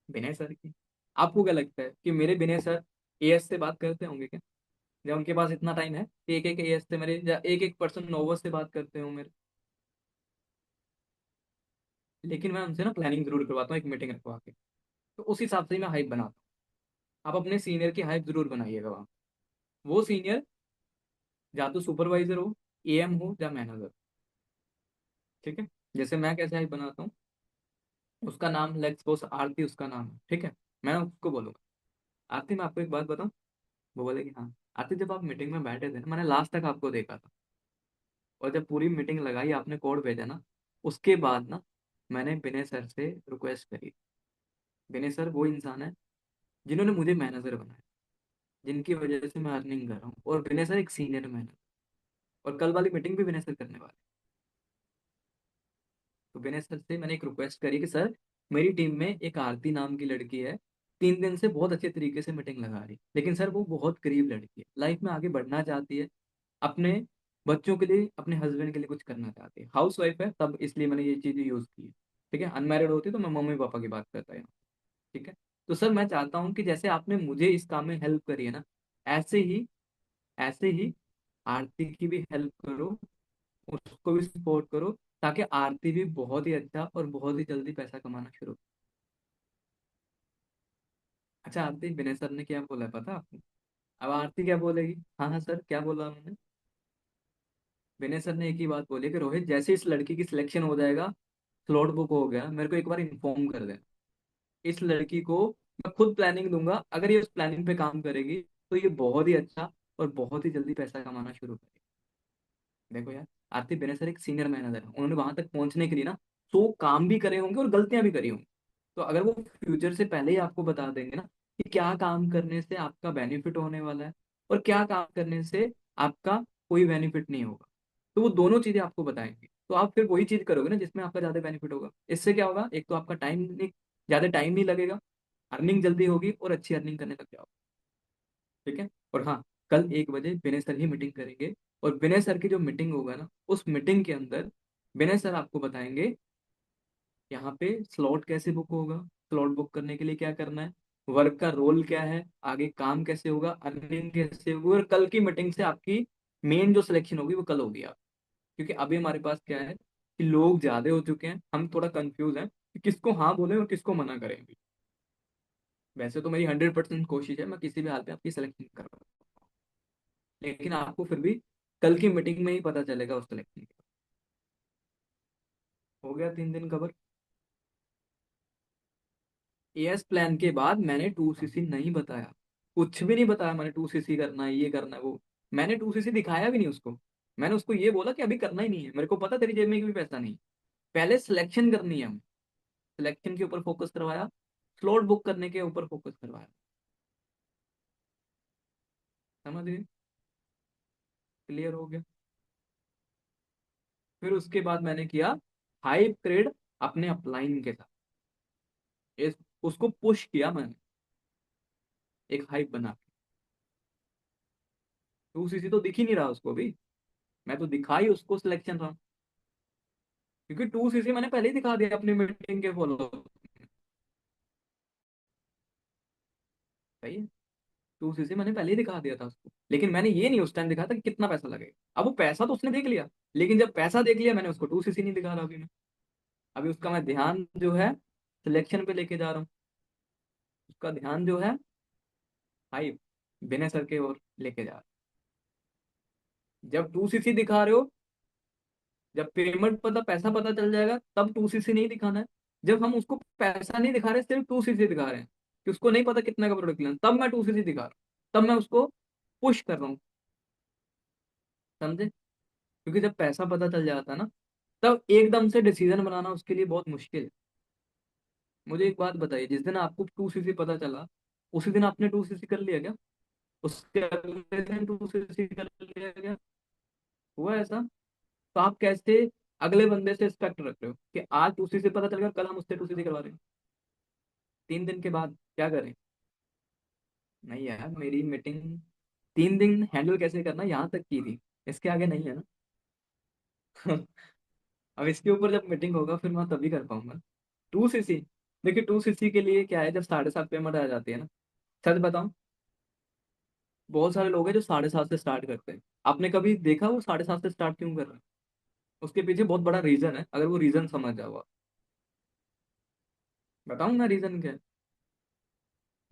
S1: विनय सर की। आपको क्या लगता है कि मेरे विनय सर एएस से बात करते होंगे क्या? जब उनके पास इतना टाइम है, एक एक एएस से मेरे, या एक एक पर्सन नोवस से बात करते हो मेरे। लेकिन मैं उनसे ना प्लानिंग जरूर करवाता हूँ, एक मीटिंग रखवा के। तो उस हिसाब से ही मैं हाइप बनाता हूँ। आप अपने सीनियर की हाइप जरूर बनाइएगा वहाँ। वो सीनियर या तो सुपरवाइजर हो, एएम हो, या मैनेजर। ठीक है। जैसे मैं कैसे हाइप बनाता हूँ, उसका नाम लेट्स सपोज आरती उसका नाम है। ठीक है। मैं उसको बोलूंगा, आरती मैं आपको एक बात बताऊं। वो बोलेगी हाँ। आरती जब आप मीटिंग में बैठे थे ना, मैंने लास्ट तक आपको देखा था, और जब पूरी मीटिंग लगाई आपने कोड भेजा ना, उसके बाद ना मैंने विनय सर से रिक्वेस्ट करी। विनय सर वो इंसान है जिन्होंने मुझे मैनेजर बनाया, जिनकी वजह से मैं अर्निंग कर रहा हूँ, और विनय सर एक सीनियर मैनेजर। और कल वाली मीटिंग भी विनय सर करने वाले। तो विनय सर से मैंने एक रिक्वेस्ट करी कि सर मेरी टीम में एक आरती नाम की लड़की है, 3 दिन से बहुत अच्छे तरीके से मीटिंग लगा रही, लेकिन सर वो बहुत गरीब लड़की है, लाइफ में आगे बढ़ना चाहती है, अपने बच्चों के लिए, अपने हस्बैंड के लिए कुछ करना चाहती है, हाउस वाइफ है, तब इसलिए मैंने ये चीज़ यूज़ की है। ठीक है। अनमैरिड होती तो मैं मम्मी पापा की बात करता है। ठीक है। तो सर मैं चाहता हूँ कि जैसे आपने मुझे इस काम में हेल्प करी है ना, ऐसे ही, ऐसे ही आरती की भी हेल्प करो, उसको भी सपोर्ट करो, ताकि आरती भी बहुत ही अच्छा और बहुत ही जल्दी पैसा कमाना शुरू। अच्छा, आरती विनय सर ने क्या बोला है पता है आपको? अब आरती क्या बोलेगी? हाँ हाँ सर, क्या बोला उन्होंने? विनय सर ने एक ही बात बोली कि रोहित जैसे इस लड़की की सिलेक्शन हो जाएगा, स्लॉट बुक हो गया, मेरे को एक बार इन्फॉर्म कर देना। इस लड़की को मैं खुद प्लानिंग दूंगा, अगर ये उस प्लानिंग पे काम करेगी तो ये बहुत ही अच्छा और बहुत ही जल्दी पैसा कमाना शुरू करेगी। देखो यार, आरती विनय सर एक सीनियर मैनेजर है, उन्होंने वहां तक पहुंचने के लिए ना 100 काम भी करे होंगे और गलतियां भी करी होंगी। तो अगर वो फ्यूचर से पहले ही आपको बता देंगे ना कि क्या काम करने से आपका बेनिफिट होने वाला है और क्या काम करने से आपका कोई बेनिफिट नहीं होगा, तो वो दोनों चीजें आपको बताएंगे, तो आप फिर वही चीज करोगे ना जिसमें आपका ज्यादा बेनिफिट होगा। इससे क्या होगा, एक तो आपका टाइम नहीं, ज्यादा टाइम नहीं लगेगा, अर्निंग जल्दी होगी और अच्छी अर्निंग करने लग जाओगे। ठीक है। और हाँ, कल 1 बजे विनय सर ही मीटिंग करेंगे, और विनय सर की जो मीटिंग होगा ना, उस मीटिंग के अंदर विनय सर आपको बताएंगे यहाँ पे स्लॉट कैसे बुक होगा, स्लॉट बुक करने के लिए क्या करना है, वर्क का रोल क्या है, आगे काम कैसे होगा, अर्निंग कैसे होगी, और कल की मीटिंग से आपकी मेन जो सिलेक्शन होगी वो कल होगी आप। क्योंकि अभी हमारे पास क्या है कि लोग ज्यादा हो चुके हैं, हम थोड़ा कंफ्यूज हैं कि किसको हाँ बोले और किसको मना करें अभी। वैसे तो मेरी 100% कोशिश है मैं किसी भी हाल पे आपकी सिलेक्शन करूँ, लेकिन आपको फिर भी कल की मीटिंग में ही पता चलेगा उस सिलेक्शन का। हो गया 3 दिन कवर। एएस प्लान के बाद मैंने 2cc नहीं बताया, कुछ भी नहीं बताया मैंने, 2cc करना है, ये करना है, वो। मैंने 2cc दिखाया भी नहीं उसको। मैंने उसको ये बोला कि अभी करना ही नहीं है, मेरे को पता तेरी जेब में भी पैसा नहीं, पहले सिलेक्शन करनी है हमें। सिलेक्शन के ऊपर फोकस करवाया, स्लॉट बुक करने के ऊपर फोकस करवाया। समझ गए? क्लियर हो गया? फिर उसके बाद मैंने किया हाई ट्रेड अपने अपलाइन के साथ, उसको पुश किया मैंने, एक हाइप बना के। 2cc तो दिख ही नहीं रहा उसको भी, मैं तो दिखा ही उसको सिलेक्शन रहा, क्योंकि 2cc मैंने पहले ही दिखा दिया अपनी मीटिंग के फॉलो। सही है। 2cc मैंने पहले ही दिखा दिया था उसको, लेकिन मैंने ये नहीं उस टाइम दिखा था कि कितना पैसा लगेगा। अब वो पैसा तो उसने देख लिया, लेकिन जब पैसा देख लिया मैंने उसको 2cc नहीं दिखा रहा अभी मैं। अभी उसका मैं ध्यान जो है सिलेक्शन पे लेके जा रहा हूँ, उसका ध्यान जो है हाइप बिना सर के ओर लेके जा रहा हूं। जब 2cc दिखा रहे हो, जब पेमेंट पता पैसा पता चल जाएगा तब 2cc नहीं दिखाना है। जब हम उसको पैसा नहीं दिखा रहे, सिर्फ 2cc दिखा रहे हैं कि उसको नहीं पता कितना का प्रोडक्ट लेना, तब मैं 2cc दिखा रहा हूँ, तब मैं उसको पुश कर रहा हूँ। समझे? क्योंकि जब पैसा पता चल जाता है ना, तब एकदम से डिसीजन बनाना उसके लिए बहुत मुश्किल है। मुझे एक बात बताइए, जिस दिन आपको 2cc पता चला, उसी दिन आपने 2cc कर लिया क्या? उसके अगले दिन 2cc कर लिया क्या? हुआ ऐसा? तो आप कैसे अगले बंदे से एक्सपेक्ट रख रहे हो कि आज 2cc पता चल गया, कल हम उससे 2cc करवा रहे हैं? 3 दिन के बाद क्या करें? नहीं यार, मेरी मीटिंग 3 दिन हैंडल कैसे करना यहाँ तक की थी, इसके आगे नहीं है ना। अब इसके ऊपर जब मीटिंग होगा फिर मैं तभी कर पाऊंगा। 2cc, देखिए 2cc के लिए क्या है, जब 7:30 पेमेंट आ जाती है ना, सच बताऊं, बहुत सारे लोग हैं जो 7:30 से स्टार्ट करते हैं। आपने कभी देखा वो 7:30 से स्टार्ट क्यों कर रहे हैं? उसके पीछे बहुत बड़ा रीजन है, अगर वो रीजन समझ जाओ आप। बताऊं मैं रीजन क्या है?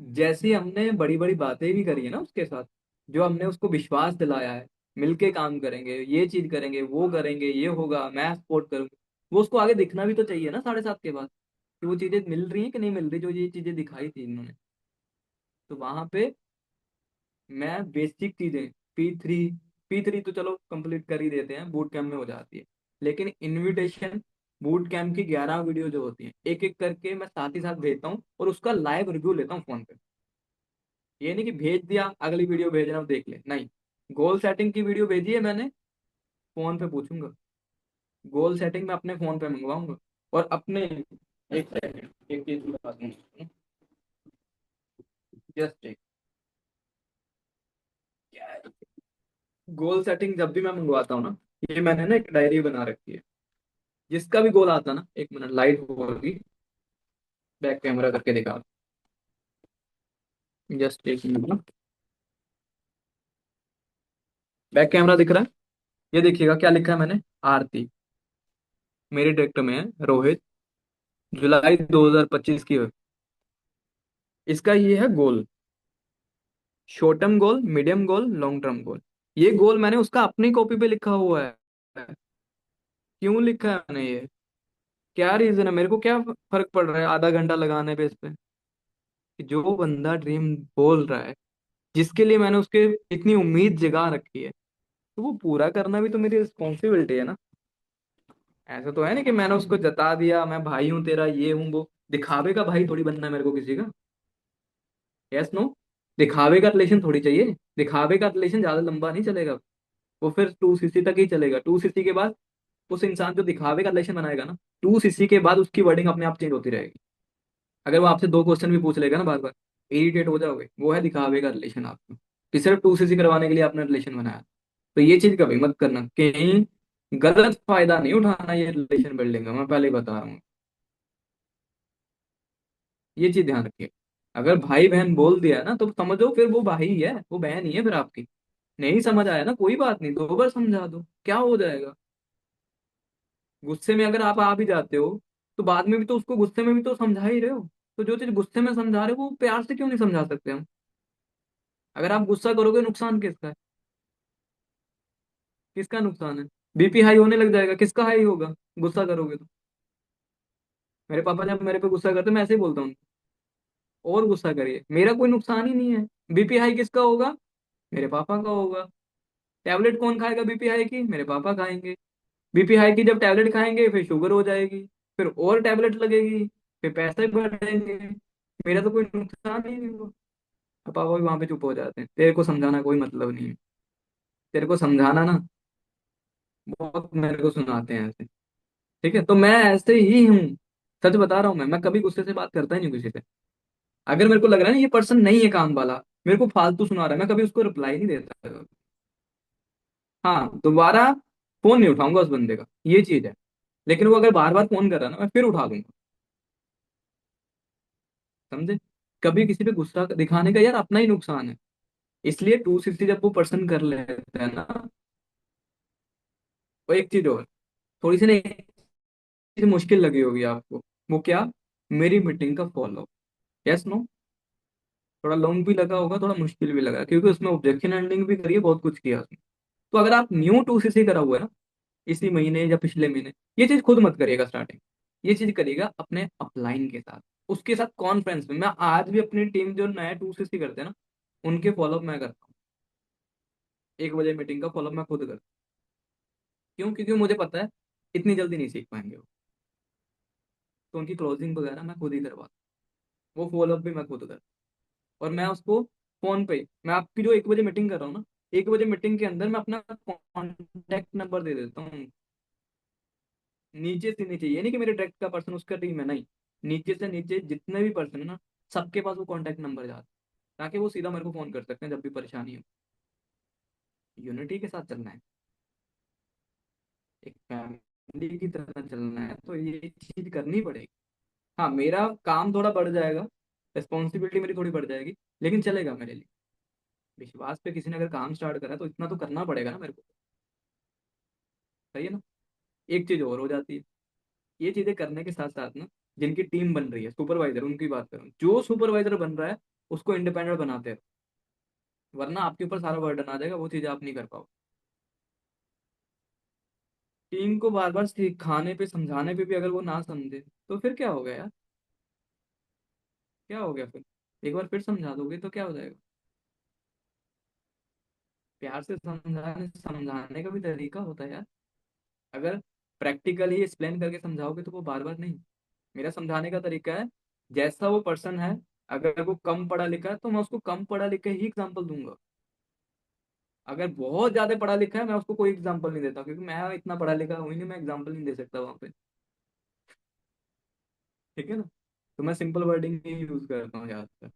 S1: जैसी हमने बड़ी बड़ी बातें भी करी है ना उसके साथ, जो हमने उसको विश्वास दिलाया है, मिलके काम करेंगे, ये चीज करेंगे, वो करेंगे, ये होगा, मैं सपोर्ट करूंगा, वो उसको आगे दिखना भी तो चाहिए ना 7:30 के बाद, कि वो चीजें मिल रही हैं कि नहीं मिल रही, जो ये चीजें दिखाई थी इन्होंने। तो वहां पे मैं बेसिक चीजें, P3, P3 तो चलो कंप्लीट कर ही देते हैं, बूट कैंप में हो जाती है, लेकिन इनविटेशन बूट कैंप की 11 वीडियो जो होती हैं, एक एक करके मैं साथ ही साथ भेजता हूँ और उसका लाइव रिव्यू लेता हूँ फोन पे। ये नहीं कि भेज दिया अगली वीडियो भेज रहा हूँ देख ले, नहीं। गोल सेटिंग की वीडियो भेजी है मैंने, फोन पे पूछूंगा, गोल सेटिंग मैं अपने फोन पे मंगवाऊंगा। और अपने, एक सेकंड, एक चीज बताता हूँ, जस्ट एक, गोल सेटिंग जब भी मैं मंगवाता हूँ ना, ये मैंने ना एक डायरी बना रखी है, जिसका भी गोल आता ना, 1 मिनट लाइट होगी, बैक कैमरा करके दिखा, जस्ट एक मिनट, बैक कैमरा दिख रहा है? ये देखिएगा क्या लिखा है मैंने, आरती, मेरे डायरेक्टर में है रोहित, जुलाई 2025 की है। इसका ये है गोल, शॉर्ट टर्म गोल, मीडियम गोल, लॉन्ग टर्म गोल। ये गोल मैंने उसका अपनी कॉपी पे लिखा हुआ है। क्यों लिखा है मैंने ये, क्या रीजन है, मेरे को क्या फर्क पड़ रहा है आधा घंटा लगाने पे इस पे, कि जो बंदा ड्रीम बोल रहा है, जिसके लिए मैंने उसके इतनी उम्मीद जगा रखी है, तो वो पूरा करना भी तो मेरी रिस्पॉन्सिबिलिटी है ना। ऐसा तो है नहीं कि मैंने उसको जता दिया मैं भाई हूँ तेरा, ये हूँ वो, दिखावे का भाई थोड़ी बनना है मेरे को किसी का। Yes no. दिखावे का रिलेशन थोड़ी चाहिए। दिखावे का रिलेशन ज्यादा लंबा नहीं चलेगा। वो फिर 2cc तक ही चलेगा। 2cc के बाद उस इंसान जो दिखावे का रिलेशन बनाएगा ना, 2cc के बाद उसकी वर्डिंग अपने आप चेंज होती रहेगी। अगर वो आपसे 2 क्वेश्चन भी पूछ लेगा ना बार बार, इरिटेट हो जाओगे। वो है दिखावे का रिलेशन आपका, कि सिर्फ 2cc करवाने के लिए आपने रिलेशन बनाया। तो ये चीज कभी मत करना, कहीं गलत फायदा नहीं उठाना ये रिलेशन बिल्डिंग का, मैं पहले ही बता रहा हूँ। ये चीज ध्यान रखिए। अगर भाई बहन बोल दिया ना तो समझो फिर वो भाई ही है, वो बहन ही है फिर आपकी। नहीं समझ आया ना, कोई बात नहीं, 2 बार समझा दो, क्या हो जाएगा। गुस्से में अगर आप आ भी जाते हो तो बाद में भी तो उसको गुस्से में भी तो समझा ही रहे हो। तो जो चीज गुस्से में समझा रहे हो वो प्यार से क्यों नहीं समझा सकते हम। अगर आप गुस्सा करोगे, नुकसान किसका है? किसका नुकसान है? बीपी हाई होने लग जाएगा, किसका हाई होगा? गुस्सा करोगे तो। मेरे पापा जब मेरे पे गुस्सा करते मैं ऐसे ही बोलता हूँ, और गुस्सा करिए, मेरा कोई नुकसान ही नहीं है। बीपी हाई किसका होगा? मेरे पापा का होगा। टैबलेट कौन खाएगा बीपी हाई की? मेरे पापा खाएंगे। बीपी हाई की जब टैबलेट खाएंगे फिर शुगर हो जाएगी, फिर और टैबलेट लगेगी, फिर पैसे बढ़ेंगे। मेरा तो कोई नुकसान ही नहीं हुआ। अब पापा भी वहां पे चुप हो जाते हैं, तेरे को समझाना कोई मतलब नहीं है। तेरे को समझाना ना, बहुत मेरे को सुनाते हैं ऐसे। ठीक है, तो मैं ऐसे ही हूँ। सच बता रहा हूँ, मैं कभी गुस्से से बात करता ही नहीं किसी से। अगर मेरे को लग रहा है ना ये पर्सन नहीं है काम वाला, मेरे को फालतू सुना रहा है, मैं कभी उसको रिप्लाई नहीं देता। हाँ, दोबारा फोन नहीं उठाऊंगा उस बंदे का, ये चीज है। लेकिन वो अगर बार बार फोन कर रहा है ना, मैं फिर उठा लूंगा। समझे? कभी किसी पे गुस्सा दिखाने का यार अपना ही नुकसान है। इसलिए 260 जब वो पर्सन कर लेता है ना, वो एक चीज और, थोड़ी सी ना एक चीज मुश्किल लगी होगी आपको। वो क्या? मेरी मीटिंग का फॉलो। Yes no. थोड़ा लॉन्ग भी लगा होगा, थोड़ा मुश्किल भी लगा, क्योंकि उसमें ऑब्जेक्शन हैंडलिंग भी करिए, बहुत कुछ किया उसने। तो अगर आप न्यू 2cc करा हुआ है ना, इसी महीने या पिछले महीने, ये चीज खुद मत करिएगा स्टार्टिंग। ये चीज करिएगा अपने अपलाइन के साथ, उसके साथ कॉन्फ्रेंस में। मैं आज भी अपनी टीम जो नया 2cc करते हैं ना, उनके फॉलोअप मैं करता हूँ। 1 बजे मीटिंग का फॉलोअप मैं खुद करता हूँ। क्यों? क्योंकि मुझे पता है इतनी जल्दी नहीं सीख पाएंगे वो। तो उनकी क्लोजिंग वगैरह मैं खुद ही करवाता हूँ, वो फॉलोअप भी मैं खुद करता हूँ। और मैं उसको फोन पे मैं आपकी जो 1 बजे मीटिंग कर रहा हूँ ना, 1 बजे मीटिंग के अंदर मैं अपना कॉन्टेक्ट नंबर दे देता हूँ। नीचे से नीचे, ये नहीं कि मेरे डायरेक्ट का पर्सन उसका टीम है, नहीं। नीचे से नीचे जितने भी पर्सन है ना, सबके पास वो कॉन्टेक्ट नंबर जाता है, ताकि वो सीधा मेरे को फोन कर सकते हैं जब भी परेशानी हो। यूनिटी के साथ चलना है, एक फैमिली की तरह चलना है, तो ये चीज करनी पड़ेगी। हाँ, मेरा काम थोड़ा बढ़ जाएगा, रिस्पॉन्सिबिलिटी मेरी थोड़ी बढ़ जाएगी, लेकिन चलेगा मेरे लिए। विश्वास पे किसी ने अगर काम स्टार्ट करा है, तो इतना तो करना पड़ेगा ना मेरे को। सही है ना? एक चीज और हो जाती है, ये चीजें करने के साथ साथ ना, जिनकी टीम बन रही है, सुपरवाइजर, उनकी बात करूं, जो सुपरवाइजर बन रहा है उसको इंडिपेंडेंट बनाते हैं। वरना आपके ऊपर सारा बर्डन आ जाएगा, वो चीजें आप नहीं कर पाओ। टीम को बार बार सिखाने पे समझाने पे भी अगर वो ना समझे, तो फिर क्या हो गया यार? क्या हो गया फिर? एक बार फिर समझा दोगे तो क्या हो जाएगा? प्यार से समझाने समझाने का भी तरीका होता है यार। अगर प्रैक्टिकली एक्सप्लेन करके समझाओगे तो वो बार बार नहीं। मेरा समझाने का तरीका है, जैसा वो पर्सन है, अगर वो कम पढ़ा लिखा है तो मैं उसको कम पढ़ा लिखा ही एग्जाम्पल दूंगा। अगर बहुत ज्यादा पढ़ा लिखा है, मैं उसको कोई एग्जाम्पल नहीं देता, क्योंकि मैं इतना पढ़ा लिखा हूं ही नहीं, मैं एग्जाम्पल नहीं दे सकता वहां पे। ठीक है ना? तो मैं सिंपल वर्डिंग ही यूज करता हूँ ज्यादातर।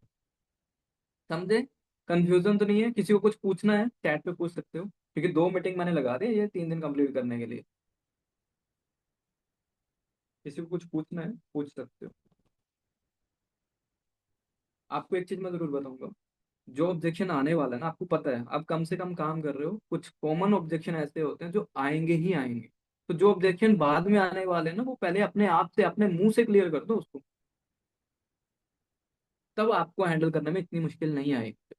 S1: समझे? कंफ्यूजन तो नहीं है? किसी को कुछ पूछना है चैट पे पूछ सकते हो, क्योंकि 2 मीटिंग मैंने लगा दी ये 3 दिन कंप्लीट करने के लिए। किसी को कुछ पूछना है पूछ सकते हो। आपको एक चीज मैं जरूर बताऊंगा, जो ऑब्जेक्शन आने वाला है ना, आपको पता है, आप कम से कम काम कर रहे हो, कुछ कॉमन ऑब्जेक्शन ऐसे होते हैं जो आएंगे ही आएंगे। तो जो ऑब्जेक्शन बाद में आने वाले हैं ना, वो पहले अपने आप से, अपने मुंह से क्लियर कर दो उसको। तब आपको हैंडल करने में इतनी मुश्किल नहीं आएगी।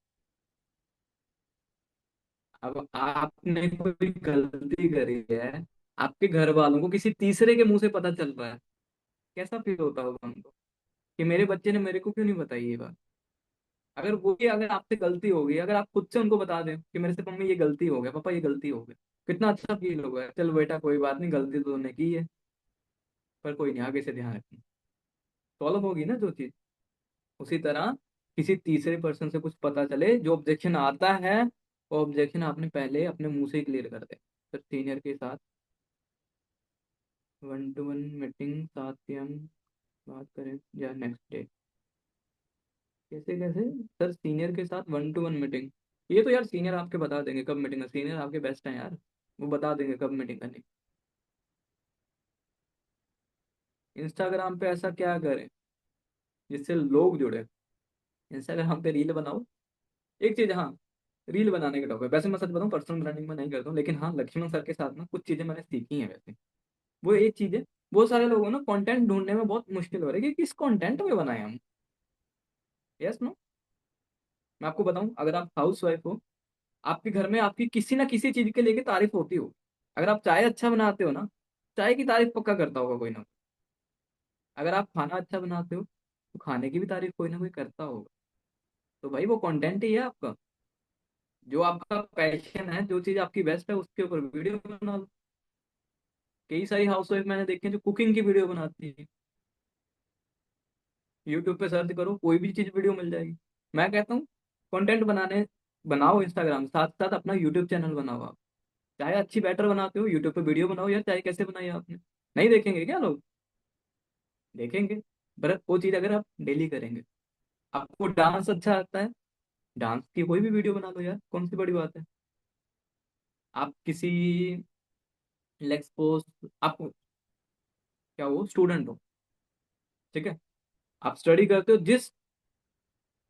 S1: अब आपने कोई गलती करी है, आपके घर वालों को किसी तीसरे के मुंह से पता चल रहा है, कैसा फील होता होगा उनको, कि मेरे बच्चे ने मेरे को क्यों नहीं बताई ये बात। अगर वो अगर आपसे गलती हो गई, अगर आप खुद से उनको बता दें कि मेरे से मम्मी ये गलती हो गया, पापा ये गलती हो गया, कितना अच्छा फील होगा। चल बेटा कोई बात नहीं, गलती तो तूने की है, पर कोई नहीं, आगे से ध्यान रखना। सॉल्व होगी ना जो चीज। उसी तरह किसी तीसरे पर्सन से कुछ पता चले, जो ऑब्जेक्शन आता है वो ऑब्जेक्शन आपने पहले अपने मुंह से ही क्लियर कर दे। सर सीनियर के साथ 1 to 1 मीटिंग 7 PM बात करें या नेक्स्ट डे। कैसे कैसे? सर सीनियर के साथ 1 to 1 मीटिंग, ये तो यार सीनियर आपके बता देंगे कब मीटिंग है, सीनियर आपके बेस्ट हैं यार, वो बता देंगे कब मीटिंग करनी। इंस्टाग्राम पे ऐसा क्या करें जिससे लोग जुड़े? इंस्टाग्राम पे रील बनाओ। एक चीज, हाँ, रील बनाने का टॉपिक, वैसे मैं सच बताऊं पर्सनल ब्रांडिंग में नहीं करता हूँ, लेकिन हाँ लक्ष्मण सर के साथ ना कुछ चीजें मैंने सीखी हैं वैसे। वो एक चीज है, बहुत सारे लोगों को ना कंटेंट ढूंढने में बहुत मुश्किल हो रही है कि किस कंटेंट में बनाए हम। Yes no. मैं आपको बताऊं, अगर आप हाउस वाइफ हो, आपके घर में आपकी किसी ना किसी चीज के लेके तारीफ होती हो। अगर आप चाय अच्छा बनाते हो ना, चाय की तारीफ पक्का करता होगा कोई ना। अगर आप खाना अच्छा बनाते हो तो खाने की भी तारीफ कोई ना कोई करता होगा। तो भाई वो कंटेंट ही है आपका। जो आपका पैशन है, जो चीज आपकी बेस्ट है, उसके ऊपर वीडियो बना लो। कई सारी हाउस वाइफ मैंने देखी है जो कुकिंग की वीडियो बनाती है। यूट्यूब पे सर्च करो, कोई भी चीज वीडियो मिल जाएगी। मैं कहता हूँ कंटेंट बनाने बनाओ, इंस्टाग्राम साथ साथ अपना यूट्यूब चैनल बनाओ आप। चाहे अच्छी बैटर बनाते हो, यूट्यूब पे वीडियो बनाओ यार, चाहे कैसे बनाई आपने। नहीं देखेंगे क्या लोग? देखेंगे। पर वो चीज अगर आप डेली करेंगे। आपको डांस अच्छा आता है, डांस की कोई भी वीडियो बना लो यार, कौन सी बड़ी बात है। आप किसी लेट्स सपोज आप क्या हो, स्टूडेंट हो, ठीक है, आप स्टडी करते हो, जिस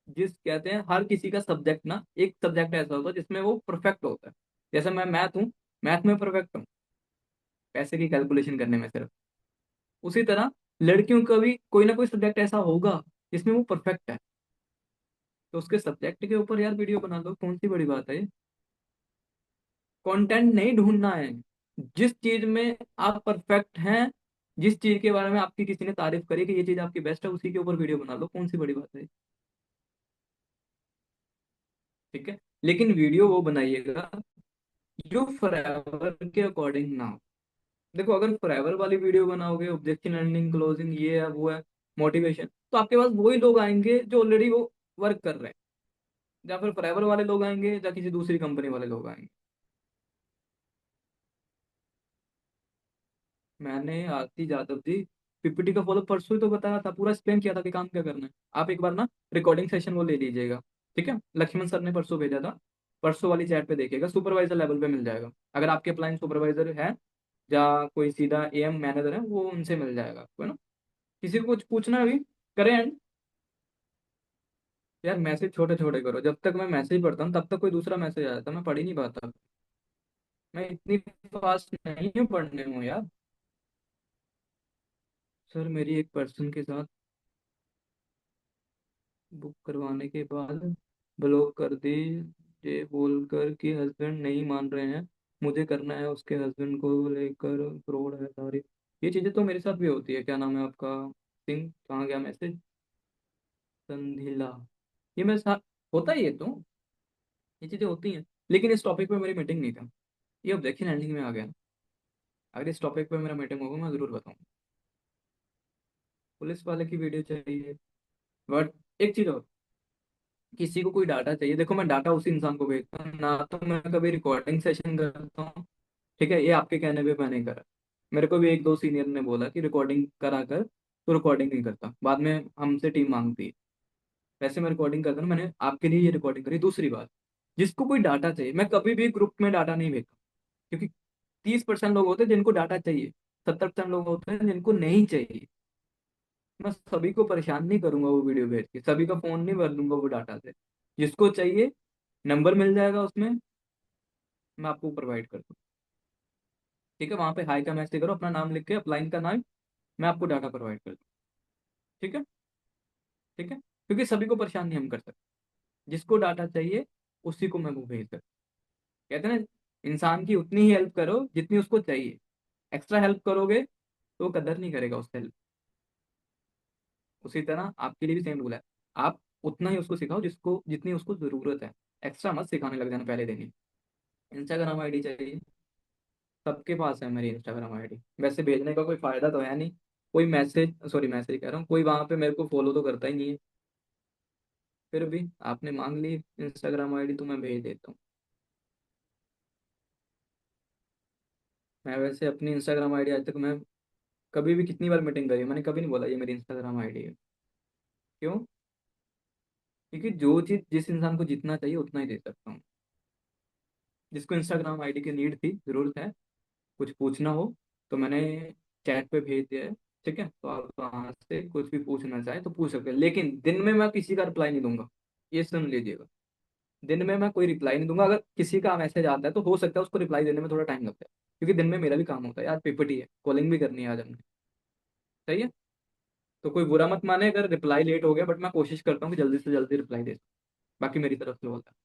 S1: जिस कहते हैं हर किसी का सब्जेक्ट ना, एक सब्जेक्ट ऐसा होता है जिसमें वो परफेक्ट होता है। जैसे मैं मैथ हूँ, मैथ में परफेक्ट हूँ, पैसे की कैलकुलेशन करने में सिर्फ। उसी तरह लड़कियों का भी कोई ना कोई सब्जेक्ट ऐसा होगा जिसमें वो परफेक्ट है। तो उसके सब्जेक्ट के ऊपर यार वीडियो बना दो, कौन सी बड़ी बात है। कंटेंट नहीं ढूंढना है, जिस चीज में आप परफेक्ट हैं, जिस चीज के बारे में आपकी किसी ने तारीफ करी कि ये चीज आपकी बेस्ट है, उसी के ऊपर वीडियो बना लो, कौन सी बड़ी बात है। ठीक है, लेकिन वीडियो वो बनाइएगा जो फॉरएवर के अकॉर्डिंग ना हो। देखो अगर फॉरएवर वाली वीडियो बनाओगे, ऑब्जेक्शन एंडिंग क्लोजिंग ये है वो है, मोटिवेशन, तो आपके पास वही लोग आएंगे जो ऑलरेडी वो वर्क कर रहे हैं। या फिर फॉरएवर वाले लोग आएंगे या किसी दूसरी कंपनी वाले लोग आएंगे। मैंने आरती यादव जी पीपीटी का फॉलो परसों ही तो बताया था, पूरा एक्सप्लेन किया था कि काम क्या करना है। आप एक बार ना रिकॉर्डिंग सेशन वो ले लीजिएगा। ठीक है, लक्ष्मण सर ने परसों भेजा था, परसों वाली चैट पे देखिएगा, सुपरवाइजर लेवल पे मिल जाएगा। अगर आपके अप्लाइन सुपरवाइजर है या कोई सीधा एएम मैनेजर है, वो उनसे मिल जाएगा आपको, है ना। किसी को कुछ पूछना है अभी, करें end? यार मैसेज छोटे छोटे करो, जब तक मैं मैसेज पढ़ता हूँ तब तक कोई दूसरा मैसेज आ जाता है, मैं पढ़ ही नहीं पाता। मैं इतनी फास्ट नहीं हूँ पढ़ने में यार। सर मेरी एक पर्सन के साथ बुक करवाने के बाद ब्लॉक कर दी, ये बोलकर कि हस्बैंड नहीं मान रहे हैं, मुझे करना है उसके हस्बैंड को लेकर, फ्रॉड है सारी। ये चीजें तो मेरे साथ भी होती है। क्या नाम है आपका? सिंह, कहाँ गया मैसेज? संधिला। ये मेरे साथ होता ही है तो, ये चीजें होती हैं। लेकिन इस टॉपिक पे मेरी मीटिंग नहीं था, ये ऑब्जेक्शन हैंडलिंग में आ गया। अगर इस टॉपिक पे मेरा मीटिंग होगा मैं जरूर बताऊँ। पुलिस वाले की वीडियो चाहिए, बट एक चीज और, किसी को कोई डाटा चाहिए, देखो मैं डाटा उसी इंसान को भेजता हूँ ना, तो मैं कभी रिकॉर्डिंग सेशन करता हूँ। ठीक है, ये आपके कहने पे मैंने करा। मेरे को भी एक दो सीनियर ने बोला कि रिकॉर्डिंग करा कर, तो रिकॉर्डिंग नहीं करता, बाद में हमसे टीम मांगती है। वैसे मैं रिकॉर्डिंग करता हूँ, मैंने आपके लिए ये रिकॉर्डिंग करी। दूसरी बात, जिसको कोई डाटा चाहिए, मैं कभी भी ग्रुप में डाटा नहीं भेजता, क्योंकि 30% लोग होते हैं जिनको डाटा चाहिए, 70% लोग होते हैं जिनको नहीं चाहिए। मैं सभी को परेशान नहीं करूंगा वो वीडियो भेज के, सभी का फोन नहीं भर दूंगा वो डाटा से। जिसको चाहिए नंबर मिल जाएगा उसमें, मैं आपको प्रोवाइड कर दूँ। ठीक है, वहां पे हाई का मैसेज करो, अपना नाम लिख के, अपलाइन का नाम, मैं आपको डाटा प्रोवाइड कर दूँ। ठीक है। ठीक है, क्योंकि सभी को परेशान नहीं हम कर सकते। जिसको डाटा चाहिए उसी को मैं वो भेज सकता। कहते हैं ना, इंसान की उतनी ही हेल्प करो जितनी उसको चाहिए। एक्स्ट्रा हेल्प करोगे तो वो कदर नहीं करेगा उस हेल्प। उसी तरह आपके लिए भी सेम रूल है, आप उतना ही उसको सिखाओ जिसको जितनी उसको जरूरत है। एक्स्ट्रा मत सिखाने लग जाना पहले दिन ही। इंस्टाग्राम आईडी चाहिए, सबके पास है मेरी इंस्टाग्राम आईडी, वैसे भेजने का कोई फायदा तो है नहीं। कोई मैसेज, सॉरी मैसेज कह रहा हूँ, कोई वहां पे मेरे को फॉलो तो करता ही नहीं है। फिर भी आपने मांग ली इंस्टाग्राम आईडी तो मैं भेज देता हूँ। मैं वैसे अपनी इंस्टाग्राम आईडी आज तक मैं कभी भी कितनी बार मीटिंग करी है, मैंने कभी नहीं बोला ये मेरी इंस्टाग्राम आईडी है। क्यों? क्योंकि जो चीज़ जिस इंसान को जितना चाहिए उतना ही दे सकता हूँ। जिसको इंस्टाग्राम आईडी की नीड थी, जरूरत है, कुछ पूछना हो, तो मैंने चैट पे भेज दिया है। ठीक है, तो आप वहां से कुछ भी पूछना चाहे तो पूछ सकते हैं, लेकिन दिन में मैं किसी का रिप्लाई नहीं दूंगा। ये सुन लीजिएगा, दिन में मैं कोई रिप्लाई नहीं दूंगा। अगर किसी का मैसेज आता है तो हो सकता है उसको रिप्लाई देने में थोड़ा टाइम लगता है, क्योंकि दिन में मेरा भी काम होता है यार, पीपीटी है, कॉलिंग भी करनी है आज हमने। सही है। तो कोई बुरा मत माने अगर रिप्लाई लेट हो गया, बट मैं कोशिश करता हूँ कि जल्दी से जल्दी रिप्लाई दे सकूं। बाकी मेरी तरफ से होता है।